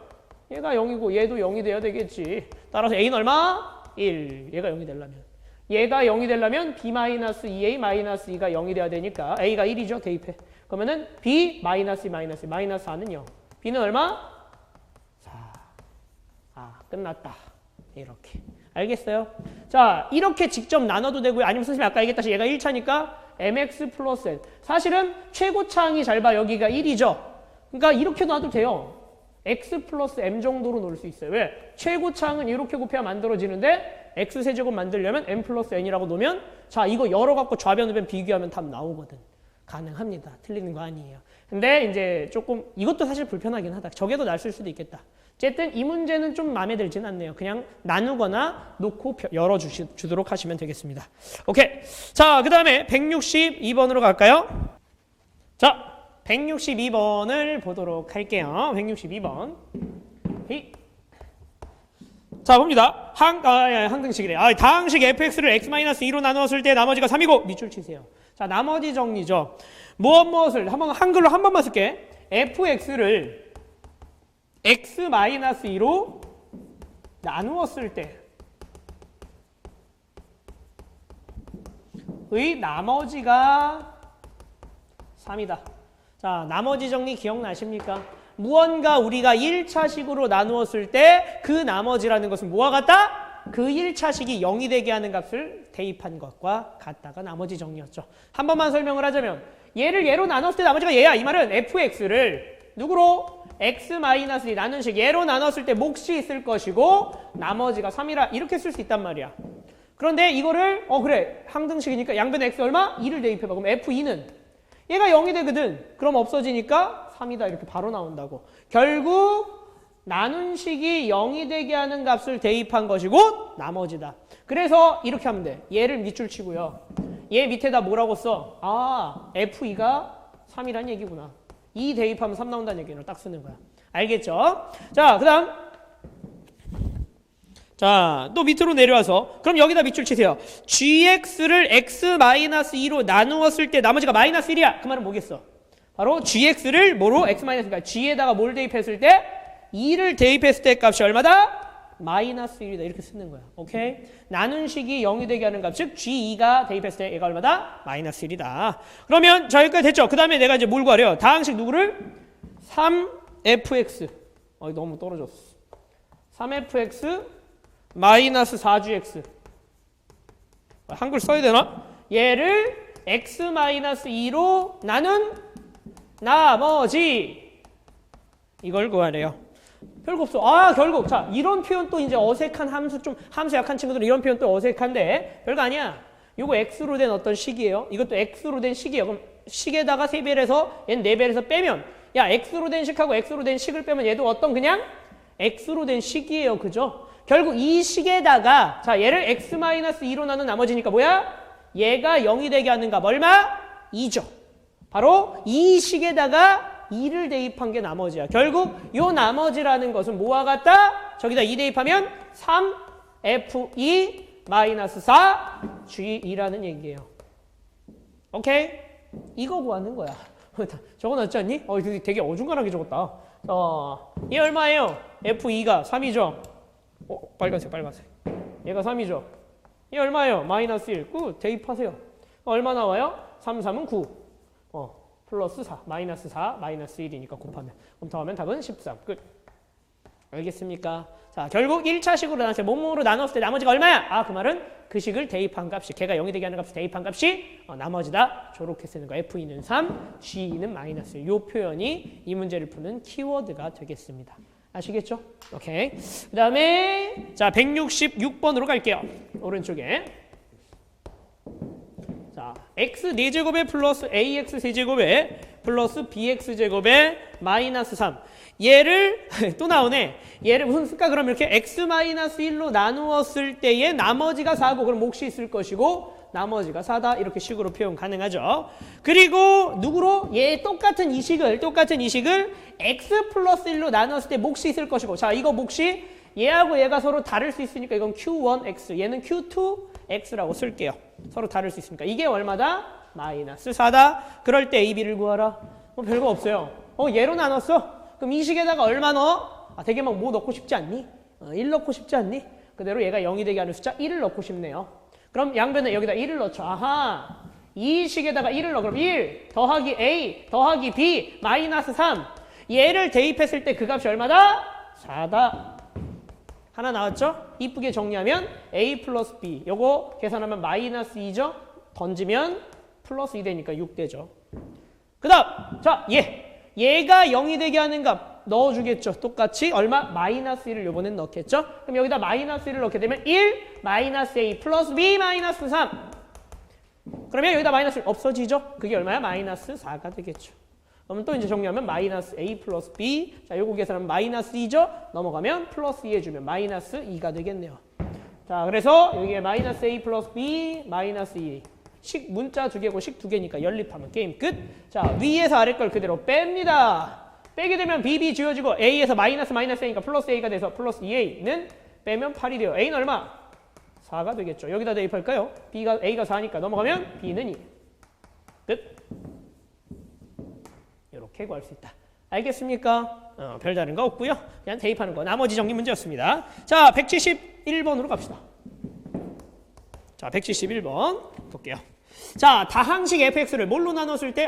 얘가 0이고 얘도 0이 돼야 되겠지. 따라서 a는 얼마? 1. 얘가 0이 되려면. 얘가 0이 되려면 b-2a 마이너스 2가 0이 돼야 되니까 a가 1이죠. 대입해. 그러면은 b 마이너스 마이너스 4는 0. b는 얼마? 4. 끝났다. 이렇게. 알겠어요? 자, 이렇게 직접 나눠도 되고요. 아니면 선생님이 아까 얘기했다시피 얘가 1차니까 mx 플러스 n. 사실은 최고차항이 잘 봐. 여기가 1이죠. 그러니까 이렇게 놔도 돼요. x 플러스 m 정도로 놓을 수 있어요. 왜? 최고차항은 이렇게 곱해야 만들어지는데 x세제곱 만들려면 m 플러스 n이라고 놓으면 자, 이거 열어갖고 좌변 우변 비교하면 답 나오거든. 가능합니다. 틀리는 거 아니에요. 근데 이제 조금 이것도 사실 불편하긴 하다. 저게도 날 쓸 수도 있겠다. 어쨌든 이 문제는 좀 마음에 들진 않네요. 그냥 나누거나 놓고 열어주도록 하시면 되겠습니다. 오케이. 자, 그 다음에 162번으로 갈까요? 자, 162번을 보도록 할게요. 162번. 자, 봅니다. 항등식이래. 다항식 fx를 x-2로 나누었을 때 나머지가 3이고 밑줄 치세요. 자, 나머지 정리죠. 무엇을 한글로 한 번만 쓸게. fx를 x-2로 나누었을 때의 나머지가 3이다. 자, 나머지 정리 기억나십니까? 무언가 우리가 1차식으로 나누었을 때 그 나머지라는 것은 뭐와 같다? 그 1차식이 0이 되게 하는 값을 대입한 것과 같다가 나머지 정리였죠. 한 번만 설명을 하자면 얘를 얘로 나눴을 때 나머지가 얘야. 이 말은 fx를 누구로? x-2 나눈 식 얘로 나눴을 때 몫이 있을 것이고 나머지가 3이라 이렇게 쓸 수 있단 말이야. 그런데 이거를 그래 항등식이니까 양변에 x 얼마? 2를 대입해봐. 그럼 f2는 얘가 0이 되거든. 그럼 없어지니까 3이다 이렇게 바로 나온다고. 결국 나눈 식이 0이 되게 하는 값을 대입한 것이 곧 나머지다. 그래서 이렇게 하면 돼. 얘를 밑줄 치고요. 얘 밑에다 뭐라고 써? 아, f2가 3이란 얘기구나. 2 대입하면 3 나온다는 얘기는 딱 쓰는 거야. 알겠죠? 자, 그 다음. 자, 또 밑으로 내려와서 그럼 여기다 밑줄 치세요. gx를 x-2로 나누었을 때 나머지가 마이너스 1이야. 그 말은 뭐겠어? 바로 gx를 뭐로? x-2니까 g에다가 뭘 대입했을 때? 2를 대입했을 때 값이 얼마다? 마이너스 1이다. 이렇게 쓰는 거야. 오케이? 나눈 식이 0이 되게 하는 값, 즉 g2가 대입했을 때 얘가 얼마다? 마이너스 1이다. 그러면 자, 여기까지 됐죠? 그 다음에 내가 이제 뭘 구하래요? 다항식 누구를? 3fx. 너무 떨어졌어. 3fx 마이너스 4gx. 한글 써야 되나? 얘를 x-2로 나눈 나머지 이걸 구하래요. 별거 없어. 아, 결국 자 이런 표현 또 이제 어색한 함수 약한 친구들은 이런 표현 또 어색한데 별거 아니야. 요거 x로 된 어떤 식이에요. 이것도 x로 된 식이에요. 그럼 식에다가 3배를 해서 얘는 4배를 해서 빼면 야 x로 된 식하고 x로 된 식을 빼면 얘도 어떤 그냥 x로 된 식이에요. 그죠? 결국 이 식에다가 자 얘를 x-2로 나눈 나머지니까 뭐야? 얘가 0이 되게 하는 값 얼마? 2죠. 바로 이 식에다가 2를 대입한 게 나머지야. 결국 요 나머지라는 것은 뭐와 같다? 저기다 2 대입하면 3f2 마이너스 4g2라는 얘기예요. 오케이? 이거 구하는 거야. 적어놨지 않니? 되게 어중간하게 적었다. 얘 얼마예요? f2가 3이죠. 빨간색. 얘가 3이죠. 얘 얼마예요? 마이너스 1. 대입하세요. 얼마 나와요? 3, 3은 9. 플러스 4, 마이너스 4, 마이너스 1이니까 곱하면. 그럼 더하면 답은 13. 끝. 알겠습니까? 자, 결국 1차식으로 나눴을 때, 몸으로 나눴을 때 나머지가 얼마야? 아, 그 말은 그 식을 대입한 값이, 걔가 0이 되게 하는 값을 대입한 값이 나머지다. 저렇게 쓰는 거. F2는 3, G2는 마이너스 1. 이 표현이 이 문제를 푸는 키워드가 되겠습니다. 아시겠죠? 오케이. 그 다음에, 자, 166번으로 갈게요. 오른쪽에. 자, x 4제곱에 플러스 ax 3제곱에 플러스 bx 제곱에 마이너스 3. 얘를 또 나오네. 얘를 무슨 쓸까? 그럼 이렇게 x-1로 나누었을 때의 나머지가 4고 그럼 몫이 있을 것이고 나머지가 4다. 이렇게 식으로 표현 가능하죠. 그리고 누구로? 얘 똑같은 이 식을 x 플러스 1로 나눴을 때 몫이 있을 것이고 자, 이거 몫이 얘하고 얘가 서로 다를 수 있으니까 이건 q1x, 얘는 q2x라고 쓸게요. 서로 다를 수 있으니까. 이게 얼마다? 마이너스 4다. 그럴 때 a, b를 구하라. 별거 없어요. 얘로 나눴어. 그럼 이 식에다가 얼마 넣어? 되게 막 뭐 넣고 싶지 않니? 1 넣고 싶지 않니? 그대로 얘가 0이 되게 하는 숫자 1을 넣고 싶네요. 그럼 양변에 여기다 1을 넣죠. 아하. 이 식에다가 1을 넣어. 그럼 1 더하기 a 더하기 b 마이너스 3. 얘를 대입했을 때 그 값이 얼마다? 4다. 하나 나왔죠? 이쁘게 정리하면 a 플러스 b. 요거 계산하면 마이너스 2죠? 던지면 플러스 2 되니까 6 되죠. 그 다음 자 얘가 0이 되게 하는 값 넣어주겠죠. 똑같이 얼마? 마이너스 1을 요번엔 넣겠죠? 그럼 여기다 마이너스 1을 넣게 되면 1 마이너스 a 플러스 b 마이너스 3. 그러면 여기다 마이너스 1 없어지죠? 그게 얼마야? 마이너스 4가 되겠죠. 그러면 또 이제 정리하면 마이너스 a 플러스 b. 자, 요거 계산하면 마이너스 2죠? 넘어가면 플러스 2 해주면 마이너스 2가 되겠네요. 자, 그래서 여기에 마이너스 a 플러스 b 마이너스 2. 식 문자 2개고 식 2개니까 연립하면 게임 끝. 자, 위에서 아래 걸 그대로 뺍니다. 빼게 되면 bb 지워지고 a에서 마이너스 a니까 플러스 a가 돼서 플러스 2a는 빼면 8이 돼요. a는 얼마? 4가 되겠죠. 여기다 대입할까요? a가 4니까 넘어가면 b는 2. 끝. 이렇게 구할 수 있다. 알겠습니까? 별다른 거 없고요. 그냥 대입하는 거. 나머지 정리 문제였습니다. 자, 171번으로 갑시다. 자, 171번 볼게요. 자, 다항식 fx를 뭘로 나눴을 때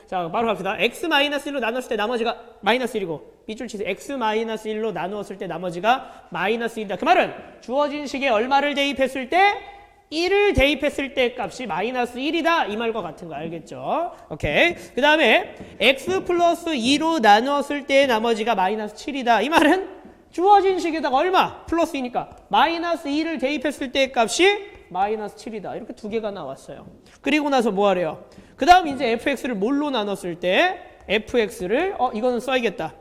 자, 바로 갑시다. x-1로 나눴을 때 나머지가 마이너스 1이고 밑줄 치세요. x-1로 나누었을 때 나머지가 마이너스 1이다. 그 말은 주어진 식에 얼마를 대입했을 때 1을 대입했을 때 값이 마이너스 1이다. 이 말과 같은 거 알겠죠? 오케이. 그 다음에 x 플러스 2로 나누었을 때 나머지가 마이너스 7이다. 이 말은 주어진 식에다가 얼마? 플러스 2니까 마이너스 2를 대입했을 때 값이 마이너스 7이다. 이렇게 두 개가 나왔어요. 그리고 나서 뭐 하래요? 그 다음 이제 fx를 뭘로 나눴을 때 fx를 이거는 써야겠다.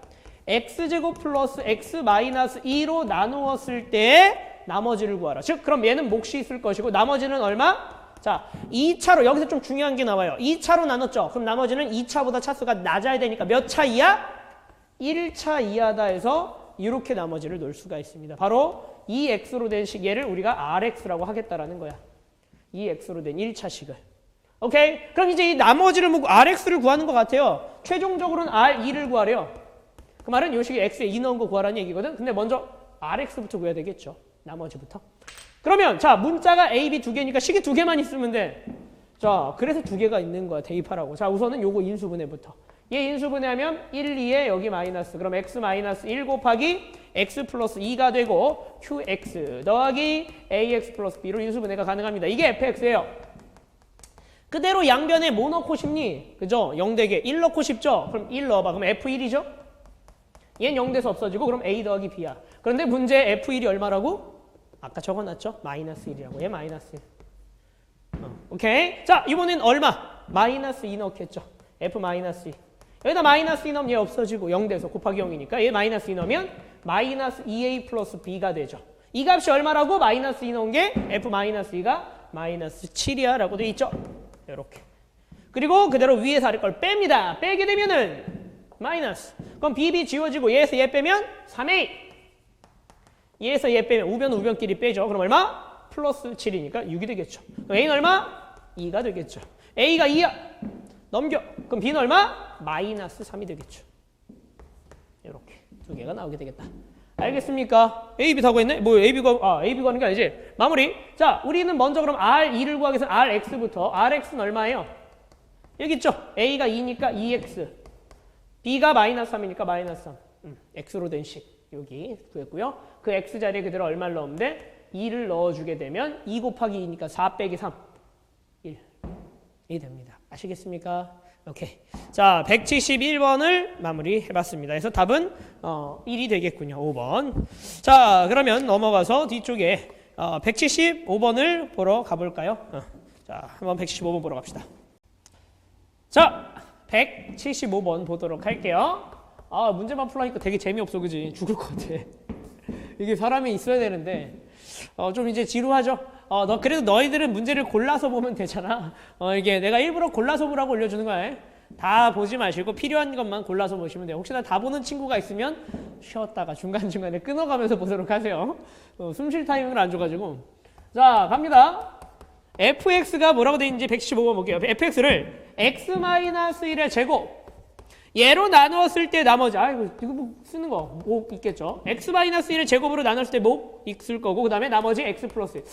x제곱 플러스 x 마이너스 2로 나누었을 때 나머지를 구하라. 즉 그럼 얘는 몫이 있을 것이고 나머지는 얼마? 자 2차로 여기서 좀 중요한 게 나와요. 2차로 나눴죠. 그럼 나머지는 2차보다 차수가 낮아야 되니까 몇 차 이하? 1차 이하다 해서 이렇게 나머지를 놓을 수가 있습니다. 바로 이 x로 된 시계를 우리가 rx라고 하겠다라는 거야. 이 x로 된 1차식을. 오케이? 그럼 이제 이 나머지를 뭐 rx를 구하는 것 같아요. 최종적으로는 r2를 구하래요. 그 말은 이 식에 x에 2 넣은 거 구하라는 얘기거든. 근데 먼저 rx부터 구해야 되겠죠. 나머지부터. 그러면 자 문자가 a, b 두 개니까 식이 두 개만 있으면 돼. 자 그래서 두 개가 있는 거야. 대입하라고. 자 우선은 요거 인수분해부터. 얘 인수분해하면 1, 2에 여기 마이너스. 그럼 x 마이너스 1 곱하기 x 플러스 2가 되고 qx 더하기 ax 플러스 b로 인수분해가 가능합니다. 이게 fx예요. 그대로 양변에 뭐 넣고 싶니? 그죠? 0대개 1 넣고 싶죠? 그럼 1 넣어봐. 그럼 f1이죠? 얘는 0돼서 없어지고 그럼 a 더하기 b야. 그런데 문제 f1이 얼마라고? 아까 적어놨죠? 마이너스 1이라고. 얘 마이너스 1. 오케이? 자 이번엔 얼마? 마이너스 2 넣겠죠? f 마이너스 2. 여기다 마이너스 2 넣으면 얘 없어지고 0돼서 곱하기 0이니까 얘 마이너스 2 넣으면 마이너스 2a 플러스 b가 되죠. 이 값이 얼마라고? 마이너스 2 넣은 게 f 마이너스 2가 마이너스 7이야 라고 돼 있죠. 이렇게. 그리고 그대로 위에서 아래 걸 뺍니다. 빼게 되면은 마이너스. 그럼 bb 지워지고 얘에서 얘 빼면 3a. 얘에서 얘 빼면 우변끼리 빼죠. 그럼 얼마? 플러스 7이니까 6이 되겠죠. 그럼 a는 얼마? 2가 되겠죠. a가 2야. 넘겨. 그럼 b는 얼마? 마이너스 3이 되겠죠. 이렇게 두 개가 나오게 되겠다. 알겠습니까? a, b 다 구했네? 뭐 a, b 구하는 게 아니지. 마무리. 자 우리는 먼저 그럼 r2를 구하기 위해서 rx부터. rx는 얼마예요? 여기 있죠. a가 2니까 2x. b가 마이너스 3이니까 마이너스 3. x로 된 식. 여기 구했고요. 그 x 자리에 그대로 얼마를 넣으면 돼? 2를 넣어주게 되면 2 곱하기 2니까 4 빼기 3. 1이 됩니다. 아시겠습니까? 오케이. 자, 171번을 마무리해봤습니다. 그래서 답은 1이 되겠군요. 5번. 자, 그러면 넘어가서 뒤쪽에 175번을 보러 가볼까요? 자, 한번 175번 보러 갑시다. 자, 175번 보도록 할게요. 문제만 풀라니까 되게 재미없어, 그지? 죽을 것 같아. 이게 사람이 있어야 되는데 좀 이제 지루하죠? 그래도 너희들은 문제를 골라서 보면 되잖아. 이게 내가 일부러 골라서 보라고 올려주는 거야. 다 보지 마시고 필요한 것만 골라서 보시면 돼요. 혹시나 다 보는 친구가 있으면 쉬었다가 중간중간에 끊어가면서 보도록 하세요. 숨 쉴 타이밍을 안 줘가지고. 자, 갑니다. fx가 뭐라고 돼 있는지 115번 볼게요. fx를 x-1의 제곱 얘로 나누었을 때 나머지 이거 뭐 쓰는 거 뭐 있겠죠. x-1을 제곱으로 나눴을 때 뭐 있을 거고 그 다음에 나머지 x 플러스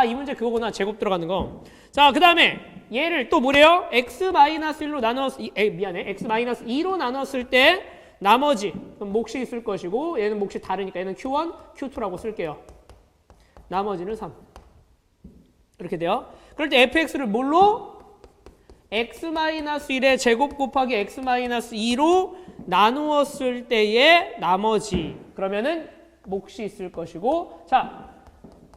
이 문제 그거구나. 제곱 들어가는 거. 자, 그 다음에 얘를 또 뭐래요? x-1로 x-2로 나눴을 때 나머지 그럼 몫이 있을 것이고 얘는 몫이 다르니까 얘는 q1, q2라고 쓸게요. 나머지는 3 이렇게 돼요. 그럴 때 fx를 뭘로? x-1의 제곱 곱하기 x-2로 나누었을 때의 나머지. 그러면은 몫이 있을 것이고 자,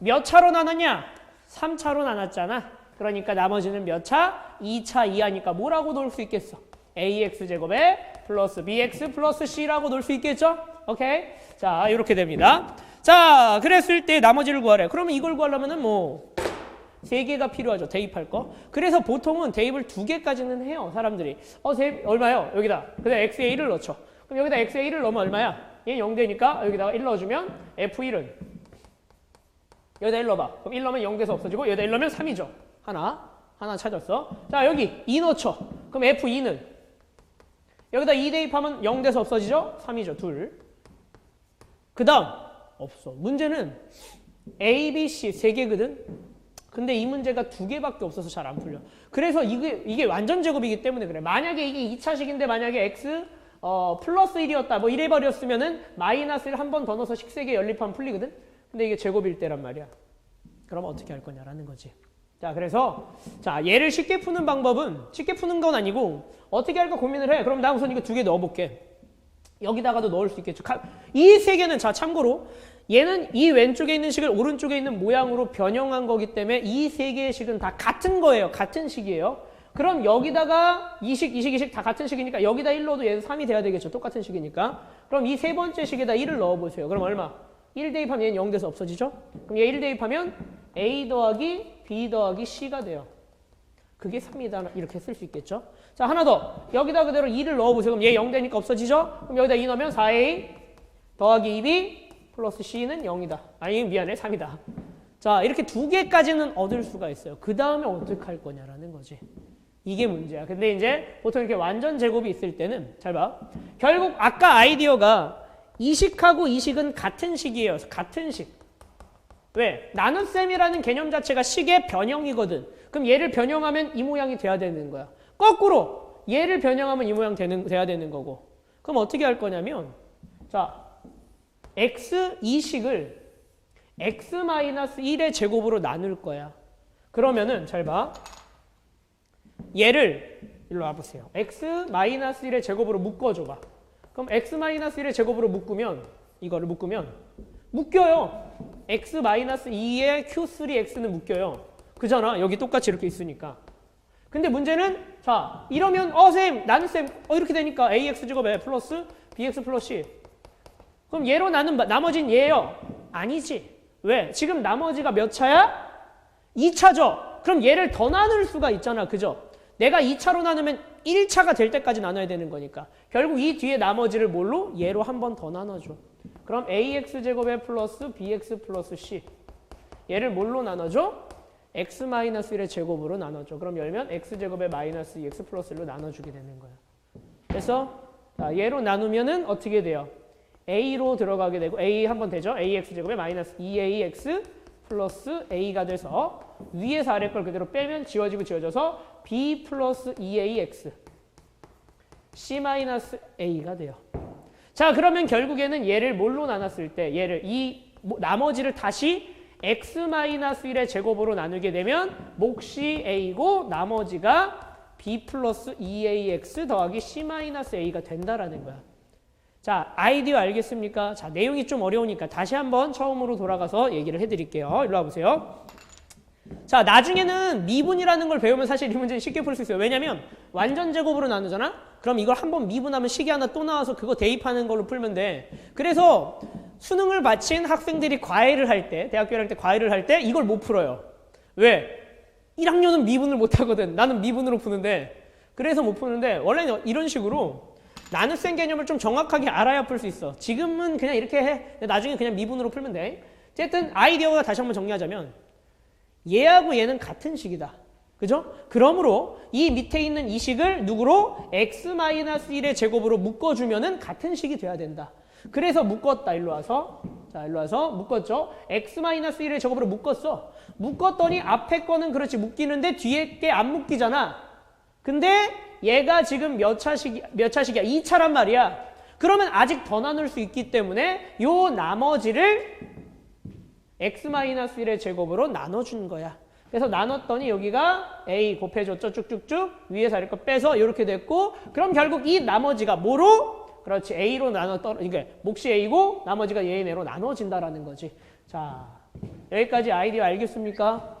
몇 차로 나눴냐? 3차로 나눴잖아. 그러니까 나머지는 몇 차? 2차 이하니까 뭐라고 놓을 수 있겠어? ax제곱에 플러스 bx 플러스 c라고 놓을 수 있겠죠? 오케이? 자, 이렇게 됩니다. 자, 그랬을 때 나머지를 구하래. 그러면 이걸 구하려면은 뭐 3개가 필요하죠. 대입할 거. 그래서 보통은 대입을 2개까지는 해요. 사람들이. 대입 얼마요? 여기다. 그다음 x에 1을 넣죠. 그럼 여기다 x에 1을 넣으면 얼마야? 얘는 0되니까 여기다가 1 넣어주면 f1은 여기다 1 넣어봐. 그럼 1 넣으면 0돼서 없어지고 여기다 1 넣으면 3이죠. 하나 찾았어. 자, 여기 2 넣죠. 그럼 f2는 여기다 2 대입하면 0돼서 없어지죠. 3이죠. 둘. 그 다음 없어. 문제는 A, B, C 3개거든. 근데 이 문제가 2개밖에 없어서 잘 안 풀려. 그래서 이게 완전 제곱이기 때문에 그래. 만약에 이게 2차식인데 만약에 x 플러스 1이었다. 뭐 이래버렸으면은 마이너스 1 한 번 더 넣어서 식 3개 연립하면 풀리거든. 근데 이게 제곱일 때란 말이야. 그럼 어떻게 할 거냐라는 거지. 자, 그래서 자, 얘를 쉽게 푸는 방법은 쉽게 푸는 건 아니고 어떻게 할까 고민을 해. 그럼 나 우선 이거 두 개 넣어볼게. 여기다가도 넣을 수 있겠죠. 이 세 개는 자, 참고로 얘는 이 왼쪽에 있는 식을 오른쪽에 있는 모양으로 변형한 거기 때문에 이 세 개의 식은 다 같은 거예요. 같은 식이에요. 그럼 여기다가 이 식, 이 식, 이 식 다 같은 식이니까 여기다 1 넣어도 얘는 3이 돼야 되겠죠. 똑같은 식이니까. 그럼 이 세 번째 식에다 1을 넣어보세요. 그럼 얼마? 1 대입하면 얘는 0 돼서 없어지죠? 그럼 얘 1 대입하면 A 더하기 B 더하기 C가 돼요. 그게 3이다. 이렇게 쓸 수 있겠죠? 자, 하나 더. 여기다 그대로 2를 넣어보세요. 그럼 얘 0 되니까 없어지죠? 그럼 여기다 2 넣으면 4A 더하기 2B 플러스 C는 0이다. 아니, 미안해. 3이다. 자, 이렇게 두 개까지는 얻을 수가 있어요. 그 다음에 어떻게 할 거냐라는 거지. 이게 문제야. 근데 이제 보통 이렇게 완전 제곱이 있을 때는 잘 봐. 결국 아까 아이디어가 이 식하고 이 식은 같은 식이에요. 같은 식. 왜? 나눗셈이라는 개념 자체가 식의 변형이거든. 그럼 얘를 변형하면 이 모양이 돼야 되는 거야. 거꾸로 얘를 변형하면 이 모양 돼야 되는 거고. 그럼 어떻게 할 거냐면 자, x 이 식을 x-1의 제곱으로 나눌 거야. 그러면은 잘 봐. 얘를 일로 와보세요. x-1의 제곱으로 묶어줘봐. 그럼 x-1의 제곱으로 묶으면 이거를 묶여요. x-2의 q3x는 묶여요. 그잖아. 여기 똑같이 이렇게 있으니까. 근데 문제는 자 이러면 쌤 나눗셈 이렇게 되니까 ax제곱에 플러스 bx 플러스 c. 그럼 얘로 나눈 나머진 얘예요. 아니지. 왜? 지금 나머지가 몇 차야? 2차죠. 그럼 얘를 더 나눌 수가 있잖아. 그죠? 내가 2차로 나누면 1차가 될 때까지 나눠야 되는 거니까. 결국 이 뒤에 나머지를 뭘로? 얘로 한 번 더 나눠줘. 그럼 ax제곱에 플러스 bx 플러스 c. 얘를 뭘로 나눠줘? x-1의 제곱으로 나눠줘. 그럼 열면 x제곱에 마이너스 2x 플러스 1로 나눠주게 되는 거야. 그래서 자, 얘로 나누면은 어떻게 돼요? a로 들어가게 되고 a 한 번 되죠? ax제곱에 마이너스 2ax 플러스 a가 돼서 위에서 아래 걸 그대로 빼면 지워지고 지워져서 b 플러스 2ax c 마이너스 a가 돼요. 자, 그러면 결국에는 얘를 뭘로 나눴을 때 얘를 이 나머지를 다시 x-1의 제곱으로 나누게 되면 몫이 a고 나머지가 b 플러스 2ax 더하기 c-a가 된다라는 거야. 자, 아이디어 알겠습니까? 자, 내용이 좀 어려우니까 다시 한번 처음으로 돌아가서 얘기를 해드릴게요. 일로 와보세요. 자, 나중에는 미분이라는 걸 배우면 사실 이 문제는 쉽게 풀 수 있어요. 왜냐면 완전 제곱으로 나누잖아? 그럼 이걸 한번 미분하면 식이 하나 또 나와서 그거 대입하는 걸로 풀면 돼. 그래서 수능을 마친 학생들이 과외를 할 때, 대학교 할 때 과외를 할 때 이걸 못 풀어요. 왜? 1학년은 미분을 못 하거든. 나는 미분으로 푸는데. 그래서 못 푸는데 원래는 이런 식으로 나눗셈 개념을 좀 정확하게 알아야 풀 수 있어. 지금은 그냥 이렇게 해. 나중에 그냥 미분으로 풀면 돼. 어쨌든 아이디어가 다시 한번 정리하자면 얘하고 얘는 같은 식이다. 그죠? 그러므로 이 밑에 있는 이 식을 누구로? x-1의 제곱으로 묶어주면은 같은 식이 돼야 된다. 그래서 묶었다. 일로 와서. 자, 일로 와서 묶었죠. x-1의 제곱으로 묶었어. 묶었더니 앞에 거는 그렇지 묶이는데 뒤에 게 안 묶이잖아. 근데 얘가 지금 몇 차식이야? 2차란 말이야. 그러면 아직 더 나눌 수 있기 때문에 요 나머지를 x-1의 제곱으로 나눠준 거야. 그래서 나눴더니 여기가 a 곱해줬죠. 쭉쭉쭉. 위에서 아래 거 빼서 이렇게 됐고 그럼 결국 이 나머지가 뭐로? 그렇지. a로 이게 몫이 a고 나머지가 얘 내로 나눠진다라는 거지. 자, 여기까지 아이디어 알겠습니까?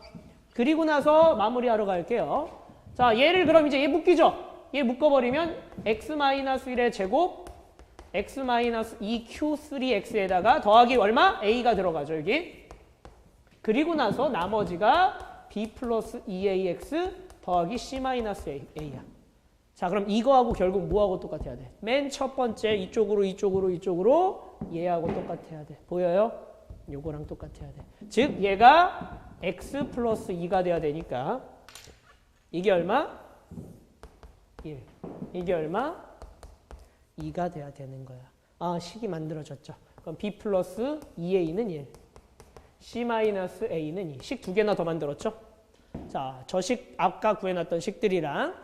그리고 나서 마무리하러 갈게요. 자, 얘를 그럼 이제 얘 묶이죠? 얘 묶어버리면 x-1의 제곱 x-2q3x에다가 더하기 얼마? a가 들어가죠. 여기. 그리고 나서 나머지가 b 플러스 2ax 더하기 c-a야. 자, 그럼 이거하고 결국 뭐하고 똑같아야 돼? 맨 첫 번째 이쪽으로 얘하고 똑같아야 돼. 보여요? 요거랑 똑같아야 돼. 즉 얘가 x 플러스 2가 돼야 되니까 이게 얼마? 1. 이게 얼마? 2가 돼야 되는 거야. 아, 식이 만들어졌죠. 그럼 b 플러스 2a는 1. c-a는 2. 식 두 개나 더 만들었죠? 자, 저 식 아까 구해놨던 식들이랑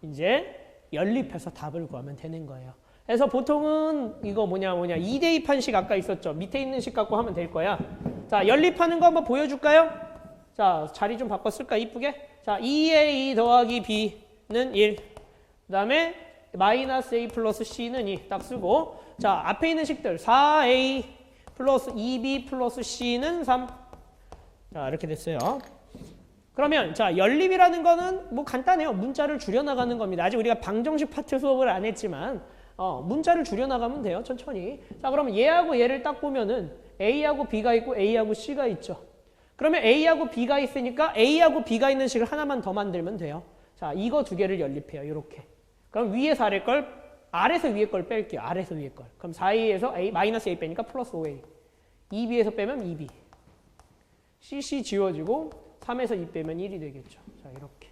이제 연립해서 답을 구하면 되는 거예요. 그래서 보통은 이거 뭐냐 2대입한 식 아까 있었죠? 밑에 있는 식 갖고 하면 될 거야. 자, 연립하는 거 한번 보여줄까요? 자, 자리 좀 바꿔 쓸까 이쁘게? 자, 2a 더하기 b는 1. 그 다음에 마이너스 a 플러스 c는 2 딱 쓰고, 자, 앞에 있는 식들 4a 플러스 2b 플러스 c는 3. 자, 이렇게 됐어요. 그러면 자, 연립이라는 거는 뭐 간단해요. 문자를 줄여나가는 겁니다. 아직 우리가 방정식 파트 수업을 안 했지만 문자를 줄여나가면 돼요. 천천히. 자, 그러면 얘하고 얘를 딱 보면은 a하고 b가 있고 a하고 c가 있죠. 그러면 a하고 b가 있으니까 a하고 b가 있는 식을 하나만 더 만들면 돼요. 자, 이거 두 개를 연립해요. 이렇게. 그럼 위에서 아래 걸, 아래에서 위에 걸 뺄게요. 아래에서 위에 걸. 그럼 4a에서 a, 마이너스 a 빼니까 플러스 5a. 2b에서 빼면 2b. cc 지워지고 3에서 2 빼면 1이 되겠죠. 자, 이렇게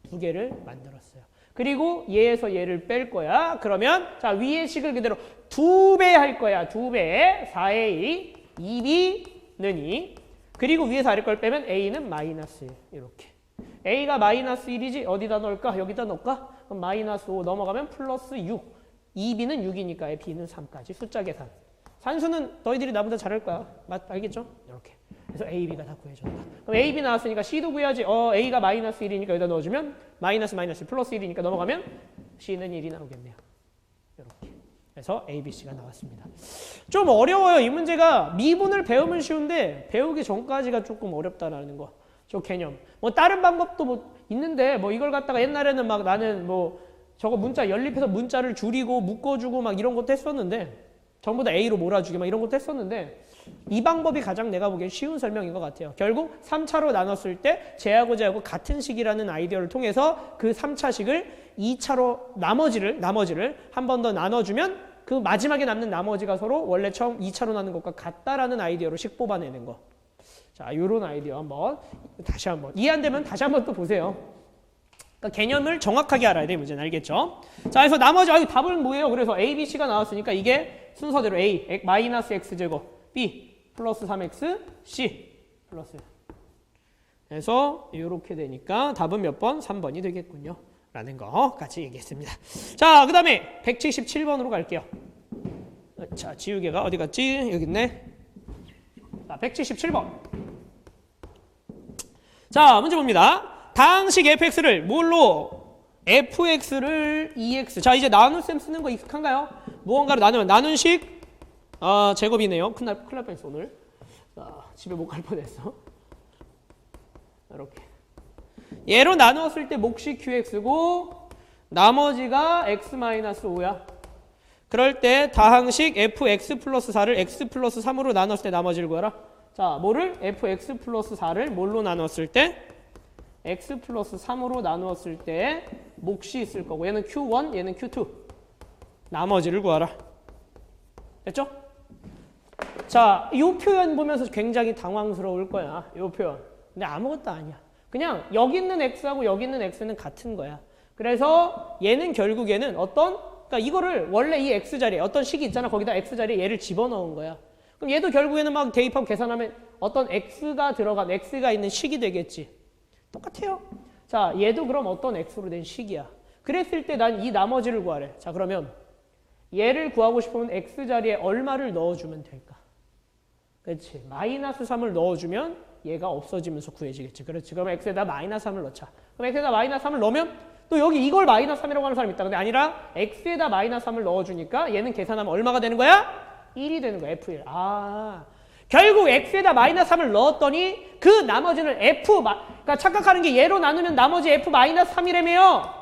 두 개를 만들었어요. 그리고 얘에서 얘를 뺄 거야. 그러면 자, 위의 식을 그대로 2배 할 거야. 2배. 4a, 2b는 2. 그리고 위에서 아래 걸 빼면 a는 마이너스 1. 이렇게. a가 마이너스 1이지? 어디다 넣을까? 여기다 넣을까? 그럼 마이너스 5 넘어가면 플러스 6. 2b는 6이니까 b는 3까지. 숫자 계산. 산수는 너희들이 나보다 잘할 거야. 알겠죠? 이렇게. 그래서 a, b가 다 구해준다. 그럼 a, b 나왔으니까 c도 구해야지. a가 마이너스 1이니까 여기다 넣어주면 마이너스 플러스 1이니까 넘어가면 c는 1이 나오겠네요. 이렇게. 그래서 a, b, c가 나왔습니다. 좀 어려워요. 이 문제가 미분을 배우면 쉬운데 배우기 전까지가 조금 어렵다라는 거. 저 개념. 뭐 다른 방법도 뭐 있는데 뭐 이걸 갖다가 옛날에는 막 나는 뭐 저거 문자 연립해서 문자를 줄이고 묶어주고 막 이런 것도 했었는데 전부 다 A로 몰아주기 막 이런 것도 했었는데 이 방법이 가장 내가 보기엔 쉬운 설명인 것 같아요. 결국 3차로 나눴을 때 쟤하고 쟤하고 같은 식이라는 아이디어를 통해서 그 3차식을 2차로 나머지를 한 번 더 나눠주면 그 마지막에 남는 나머지가 서로 원래 처음 2차로 나눈 것과 같다라는 아이디어로 식 뽑아내는 거. 자, 요런 아이디어 한번 다시 한번 이해 안 되면 다시 한번 또 보세요. 그러니까 개념을 정확하게 알아야 돼, 문제는. 알겠죠? 자, 그래서 나머지 답은 뭐예요? 그래서 A, B, C가 나왔으니까 이게 순서대로 A, 마이너스 X제곱, B, 플러스 3X, C, 플러스. 그래서 이렇게 되니까 답은 몇 번? 3번이 되겠군요. 라는 거 같이 얘기했습니다. 자, 그 다음에 177번으로 갈게요. 자, 지우개가 어디 갔지? 여기 있네. 자, 177번. 자, 문제 봅니다. 다항식 fx를 뭘로? fx를 2x. 자, 이제 나눗셈 쓰는 거 익숙한가요? 무언가를 나누면 나눈 식 제곱이네요. 큰일 날 뻔했어 오늘. 자, 집에 못 갈 뻔했어. 이렇게. 얘로 나누었을 때 몫이 qx고 나머지가 x-5야. 그럴 때 다항식 fx 플러스 4를 x 플러스 3으로 나눴을 때 나머지를 구하라. 자, 뭐를? fx 플러스 4를 뭘로 나눴을 때? x 플러스 3으로 나누었을 때 몫이 있을 거고 얘는 q1, 얘는 q2. 나머지를 구하라. 됐죠? 자, 이 표현 보면서 굉장히 당황스러울 거야. 이 표현. 근데 아무것도 아니야. 그냥 여기 있는 x하고 여기 있는 x는 같은 거야. 그래서 얘는 결국에는 그러니까 이거를 원래 이 x자리에 어떤 식이 있잖아. 거기다 x자리에 얘를 집어넣은 거야. 그럼 얘도 결국에는 막 대입하고 계산하면 어떤 x가 들어간 x가 있는 식이 되겠지. 똑같아요. 자, 얘도 그럼 어떤 x로 된 식이야. 그랬을 때 난 이 나머지를 구하래. 자, 그러면 얘를 구하고 싶으면 x자리에 얼마를 넣어주면 될까? 그렇지. 마이너스 3을 넣어주면 얘가 없어지면서 구해지겠지. 그렇지. 그럼 x에다 마이너스 3을 넣자. 그럼 x에다 마이너스 3을 넣으면 또 여기 이걸 마이너스 3이라고 하는 사람이 있다. 근데 아니라 x에다 마이너스 3을 넣어주니까 얘는 계산하면 얼마가 되는 거야? 1이 되는 거야. F1. 아, 결국 x에다 마이너스 3을 넣었더니 그 나머지는 그러니까 착각하는 게 얘로 나누면 나머지 f 마이너스 3이라며요.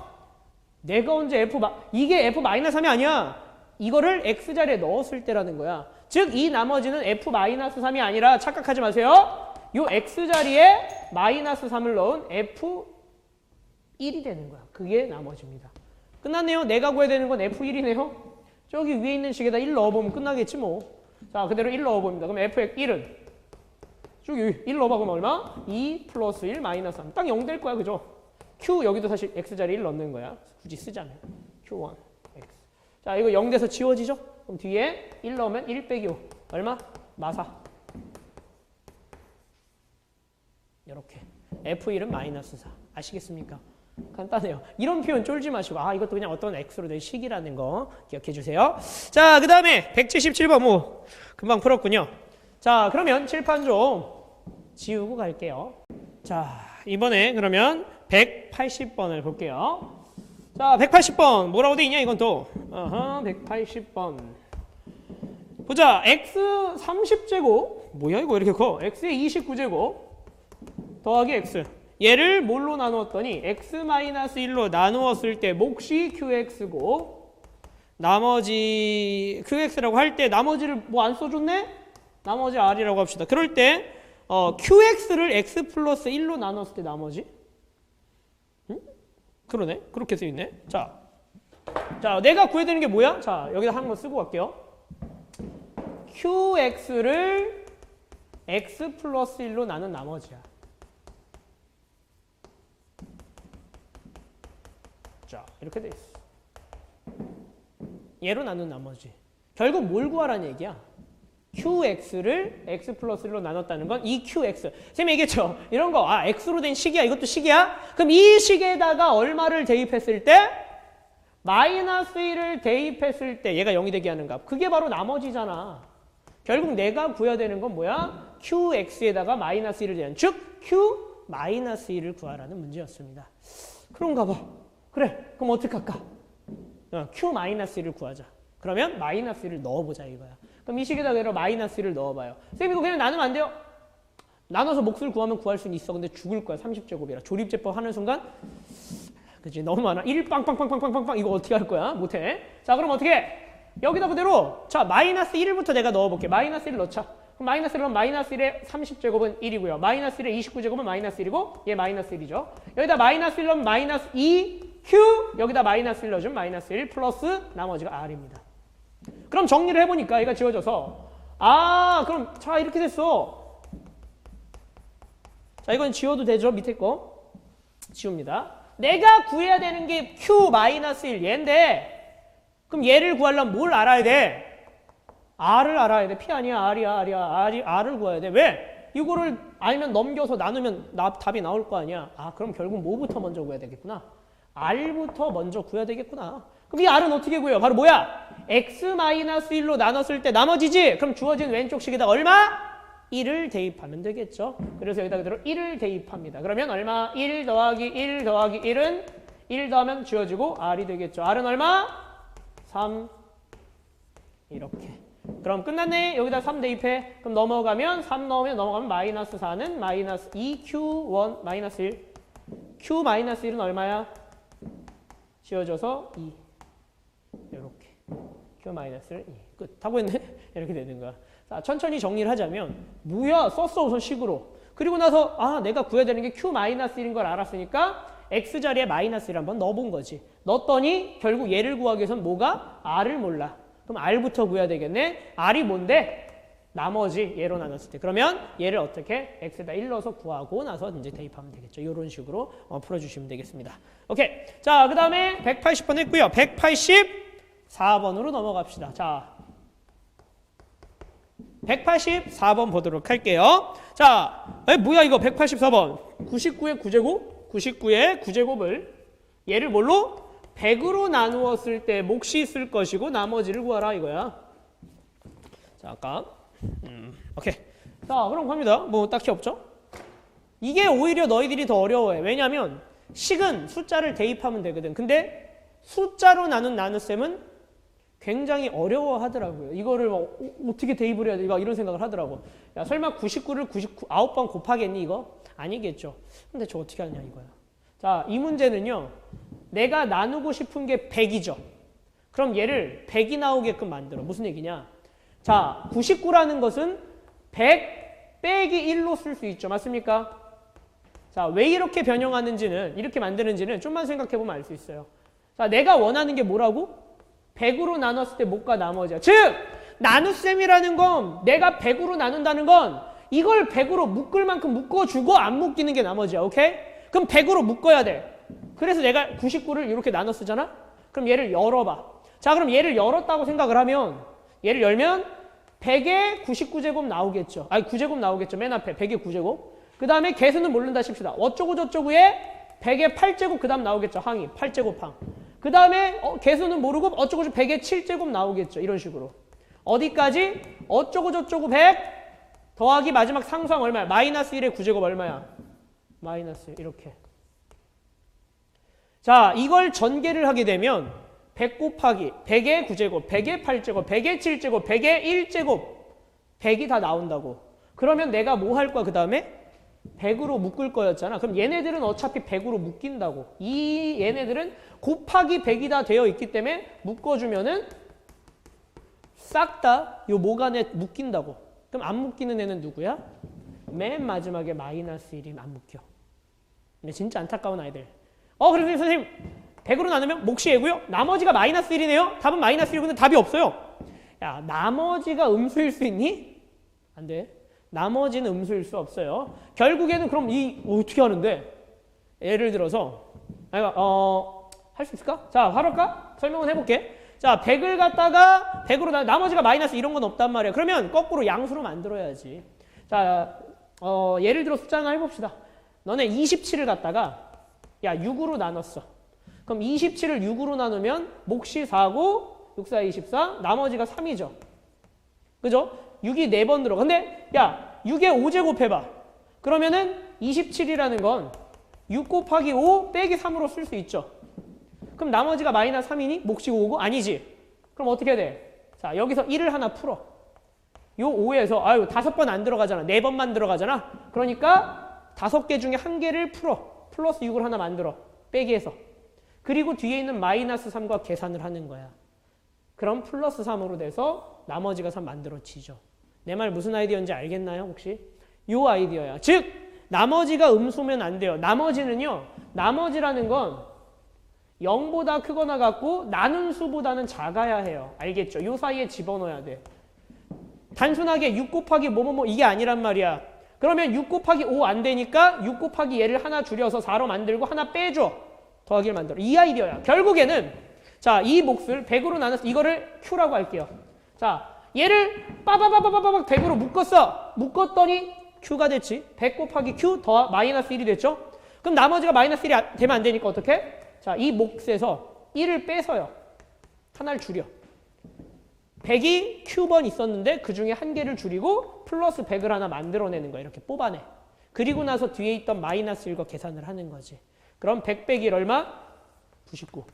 내가 언제 이게 f 마이너스 3이 아니야. 이거를 x자리에 넣었을 때라는 거야. 즉 이 나머지는 f 마이너스 3이 아니라 착각하지 마세요. 요 x자리에 마이너스 3을 넣은 f1이 되는 거야. 그게 나머지입니다. 끝났네요. 내가 구해야 되는 건 f1이네요. 저기 위에 있는 식에다 1 넣어보면 끝나겠지 뭐. 자, 그대로 1 넣어봅니다. 그럼 f의 1은 쭉 1 넣어봐. 그럼 얼마? 2 플러스 1 마이너스 3. 딱 0 될 거야. 그죠? q 여기도 사실 x자리에 1 넣는 거야. 굳이 쓰자면. q1 x. 자, 이거 0 돼서 지워지죠? 그럼 뒤에 1 넣으면 1 빼기 5. 얼마? 마사. 이렇게. f1은 마이너스 4. 아시겠습니까? 간단해요. 이런 표현 쫄지 마시고 이것도 그냥 어떤 x로 된 식이라는 거 기억해 주세요. 자, 그 다음에 177번 뭐 금방 풀었군요. 자, 그러면 칠판 좀 지우고 갈게요. 자, 이번에 그러면 180번을 볼게요. 자, 180번 뭐라고 돼 있냐 이건 또 180번 보자. x 30제곱 뭐야 이거 이렇게 커. x의 29제곱 더하기 x 얘를 뭘로 나누었더니 x-1로 나누었을 때 몫이 qx고 나머지 qx라고 할 때 나머지를 뭐 안 써줬네? 나머지 r이라고 합시다. 그럴 때 qx를 x 플러스 1로 나눴을 때 나머지 응? 그러네. 그렇게 써있네. 자, 내가 구해야 되는 게 뭐야? 자, 여기다 한 번 쓰고 갈게요. qx를 x 플러스 1로 나눈 나머지야. 자, 이렇게 돼 있어. 얘로 나눈 나머지. 결국 뭘 구하라는 얘기야? qx를 x 플러스 1로 나눴다는 건 이 qx. 쌤이 얘기했죠. 이런 거 x로 된 식이야. 이것도 식이야. 그럼 이 식에다가 얼마를 대입했을 때? 마이너스 1을 대입했을 때 얘가 0이 되게 하는 값. 그게 바로 나머지잖아. 결국 내가 구해야 되는 건 뭐야? qx에다가 마이너스 1을 대한 즉 q 마이너스 1을 구하라는 문제였습니다. 그런가 봐. 그래. 그럼 어떻게 할까? q 마이너스 1을 구하자. 그러면 마이너스 1을 넣어보자 이거야. 그럼 이 식에다가 그대로 마이너스 1을 넣어봐요. 쌤 이거 그냥 나누면 안 돼요? 나눠서 몫을 구하면 구할 수는 있어. 근데 죽을 거야. 30제곱이라. 조립제법 하는 순간 그치 너무 많아. 1 빵빵빵빵빵빵 이거 어떻게 할 거야? 못해. 자 그럼 어떻게 해? 여기다 그대로 자 마이너스 1부터 내가 넣어볼게. 마이너스 1 넣자. 그럼 마이너스 1은 마이너스 1의 30제곱은 1이고요. 마이너스 1의 29제곱은 마이너스 1이고 얘 마이너스 1이죠. 여기다 마이너스 1 넣으면 마이너스 2q 여기다 마이너스 1 넣어주면 마이너스 1 플러스 나머지가 r입니다. 그럼 정리를 해보니까 얘가 지워져서 그럼 자 이렇게 됐어. 자 이건 지워도 되죠. 밑에 거 지웁니다. 내가 구해야 되는 게 q-1 얘인데 그럼 얘를 구하려면 뭘 알아야 돼? r을 알아야 돼. p 아니야 r이야 r을 구해야 돼. 왜? 이거를 알면 넘겨서 나누면 답이 나올 거 아니야. 그럼 결국 뭐부터 먼저 구해야 되겠구나. r부터 먼저 구해야 되겠구나. 그럼 이 r은 어떻게 구해요? 바로 뭐야? x-1로 나눴을 때 나머지지? 그럼 주어진 왼쪽 식에다 얼마? 1을 대입하면 되겠죠. 그래서 여기다 그대로 1을 대입합니다. 그러면 얼마? 1 더하기 1 더하기 1은 1 더하면 지워지고 r이 되겠죠. r은 얼마? 3 이렇게. 그럼 끝났네. 여기다 3 대입해. 그럼 넘어가면 3 넣으면 넘어가면 마이너스 4는 마이너스 2q1 마이너스 1 q 마이너스 1은 얼마야? 지워져서 2 이렇게 q 마이너스 1 2 끝 하고 있네. 이렇게 되는 거야. 자, 천천히 정리를 하자면 뭐야 썼어 우선 식으로. 그리고 나서 내가 구해야 되는 게 q 마이너스 1인 걸 알았으니까 x 자리에 마이너스 1 한번 넣어본 거지. 넣었더니 결국 얘를 구하기 위해서는 뭐가? r을 몰라. 그럼 r부터 구해야 되겠네. r이 뭔데? 나머지 얘로 나눴을 때. 그러면 얘를 어떻게? x에다 1 넣어서 구하고 나서 이제 대입하면 되겠죠. 이런 식으로 풀어주시면 되겠습니다. 오케이. 자, 그 다음에 180번 했고요. 184번으로 넘어갑시다. 자, 184번 보도록 할게요. 자, 뭐야 이거 184번. 99의 9제곱? 99의 9제곱을 얘를 뭘로? 100으로 나누었을 때 몫이 있을 것이고 나머지를 구하라 이거야. 자, 아까 오케이. 자, 그럼 갑니다. 뭐 딱히 없죠? 이게 오히려 너희들이 더 어려워해. 왜냐면 식은 숫자를 대입하면 되거든. 근데 숫자로 나눈 나눗셈은 굉장히 어려워하더라고요. 이거를 어떻게 대입을 해야 돼? 막 이런 생각을 하더라고. 야, 설마 99를 99번 곱하겠니 이거? 아니겠죠. 근데 저 어떻게 하냐 이거야. 자, 이 문제는요. 내가 나누고 싶은 게 100이죠. 그럼 얘를 100이 나오게끔 만들어. 무슨 얘기냐? 자, 99라는 것은 100 빼기 1로 쓸 수 있죠. 맞습니까? 자, 왜 이렇게 변형하는지는, 이렇게 만드는지는 좀만 생각해보면 알 수 있어요. 자, 내가 원하는 게 뭐라고? 100으로 나눴을 때 몫과 나머지야. 즉, 나눗셈이라는 건 내가 100으로 나눈다는 건 이걸 100으로 묶을 만큼 묶어주고 안 묶이는 게 나머지야. 오케이? 그럼 100으로 묶어야 돼. 그래서 내가 99를 이렇게 나눠 쓰잖아? 그럼 얘를 열어봐. 자, 그럼 얘를 열었다고 생각을 하면 얘를 열면 100의 99제곱 나오겠죠. 9제곱 나오겠죠. 맨 앞에 100의 9제곱. 그 다음에 개수는 모른다 칩시다. 어쩌고 저쩌고에 100의 8제곱 그 다음 나오겠죠. 항이 8제곱 항. 그 다음에 개수는 모르고 어쩌고 저쩌고 100의 7제곱 나오겠죠. 이런 식으로. 어디까지? 어쩌고 저쩌고 100 더하기 마지막 상수항 얼마야? 마이너스 1의 9제곱 얼마야? 마이너스 이렇게. 자, 이걸 전개를 하게 되면 100 곱하기 100의 9제곱, 100의 8제곱, 100의 7제곱, 100의 1제곱 100이 다 나온다고. 그러면 내가 뭐 할 거야 그 다음에? 100으로 묶을 거였잖아. 그럼 얘네들은 어차피 100으로 묶인다고. 얘네들은 곱하기 100이 다 되어 있기 때문에 묶어주면은 싹 다 요 모간에 묶인다고. 그럼 안 묶이는 애는 누구야? 맨 마지막에 마이너스 1이 안 묶여. 근데 진짜 안타까운 아이들. 그래서 선생님 100으로 나누면 몫이 얘고요. 나머지가 마이너스 1이네요. 답은 마이너스 1이고 근데 답이 없어요. 야, 나머지가 음수일 수 있니? 안 돼. 나머지는 음수일 수 없어요. 결국에는 그럼 어떻게 하는데? 예를 들어서 할 수 있을까? 자, 바로 할까? 설명을 해볼게. 자, 100을 갖다가 100으로 나머지가 마이너스 이런 건 없단 말이야. 그러면 거꾸로 양수로 만들어야지. 자, 예를 들어 숫자 하나 해봅시다. 너네 27을 갖다가 6으로 나눴어. 그럼 27을 6으로 나누면 몫이 4고 6, 4, 24 나머지가 3이죠. 그죠? 6이 4번 들어가. 근데 6에 5제곱 해봐. 그러면은 27이라는 건 6 곱하기 5 빼기 3으로 쓸 수 있죠. 그럼 나머지가 마이너스 3이니? 몫이 5고? 아니지. 그럼 어떻게 해야 돼? 자, 여기서 1을 하나 풀어. 요 5에서 5번 안 들어가잖아. 4번만 들어가잖아. 그러니까 5개 중에 1개를 풀어. 플러스 6을 하나 만들어. 빼기 해서. 그리고 뒤에 있는 마이너스 3과 계산을 하는 거야. 그럼 플러스 3으로 돼서 나머지가 3 만들어지죠. 내 말 무슨 아이디어인지 알겠나요 혹시? 요 아이디어야. 즉 나머지가 음수면 안 돼요. 나머지는요. 나머지라는 건 0보다 크거나 같고 나눈 수보다는 작아야 해요. 알겠죠? 요 사이에 집어넣어야 돼. 단순하게 6 곱하기 뭐뭐뭐 이게 아니란 말이야. 그러면 6 곱하기 5 안 되니까 6 곱하기 얘를 하나 줄여서 4로 만들고 하나 빼줘. 더하기를 만들어. 이 아이디어야. 결국에는 자, 이 몫을 100으로 나눠서 이거를 Q라고 할게요. 자, 얘를 빠바바바바박 100으로 묶었어. 묶었더니 Q가 됐지. 100 곱하기 Q 더 마이너스 1이 됐죠. 그럼 나머지가 마이너스 1이 되면 안 되니까 어떻게? 자, 이 몫에서 1을 빼서요. 하나를 줄여. 100이 Q번 있었는데 그 중에 한 개를 줄이고 플러스 100을 하나 만들어내는 거야. 이렇게 뽑아내. 그리고 나서 뒤에 있던 마이너스 1과 계산을 하는 거지. 그럼 100 빼기 1 얼마? 99.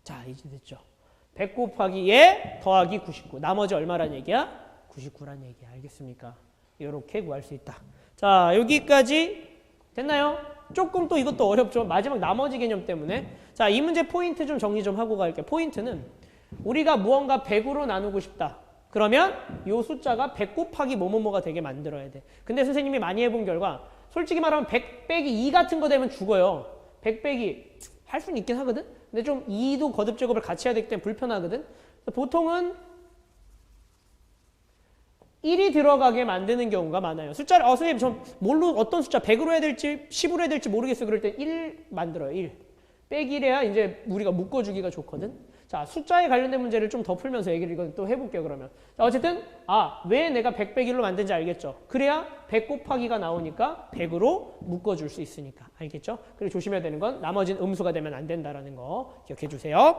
자, 이제 됐죠. 100 곱하기 얘 더하기 99. 나머지 얼마란 얘기야? 99란 얘기야. 알겠습니까? 이렇게 구할 수 있다. 자, 여기까지 됐나요? 조금 또 이것도 어렵죠. 마지막 나머지 개념 때문에. 자, 이 문제 포인트 좀 정리 좀 하고 갈게요. 포인트는 우리가 무언가 100으로 나누고 싶다. 그러면 이 숫자가 100 곱하기 뭐뭐뭐가 되게 만들어야 돼. 근데 선생님이 많이 해본 결과 솔직히 말하면 100 빼기 2 같은 거 되면 죽어요. 100 빼기 할 수는 있긴 하거든. 근데 좀 2도 거듭 제곱을 같이 해야 되기 때문에 불편하거든. 보통은 1이 들어가게 만드는 경우가 많아요. 숫자를 선생님 저 뭘로 어떤 숫자 100으로 해야 될지 10으로 해야 될지 모르겠어요. 그럴 때 1 만들어요. 1. 빼기래야 이제 우리가 묶어주기가 좋거든. 자, 숫자에 관련된 문제를 좀 더 풀면서 얘기를 이건 또 해볼게요. 그러면 자, 어쨌든 왜 내가 100 빼기로 만든지 알겠죠? 그래야 100 곱하기가 나오니까 100으로 묶어줄 수 있으니까. 알겠죠? 그리고 조심해야 되는 건 나머지는 음수가 되면 안 된다라는 거 기억해 주세요.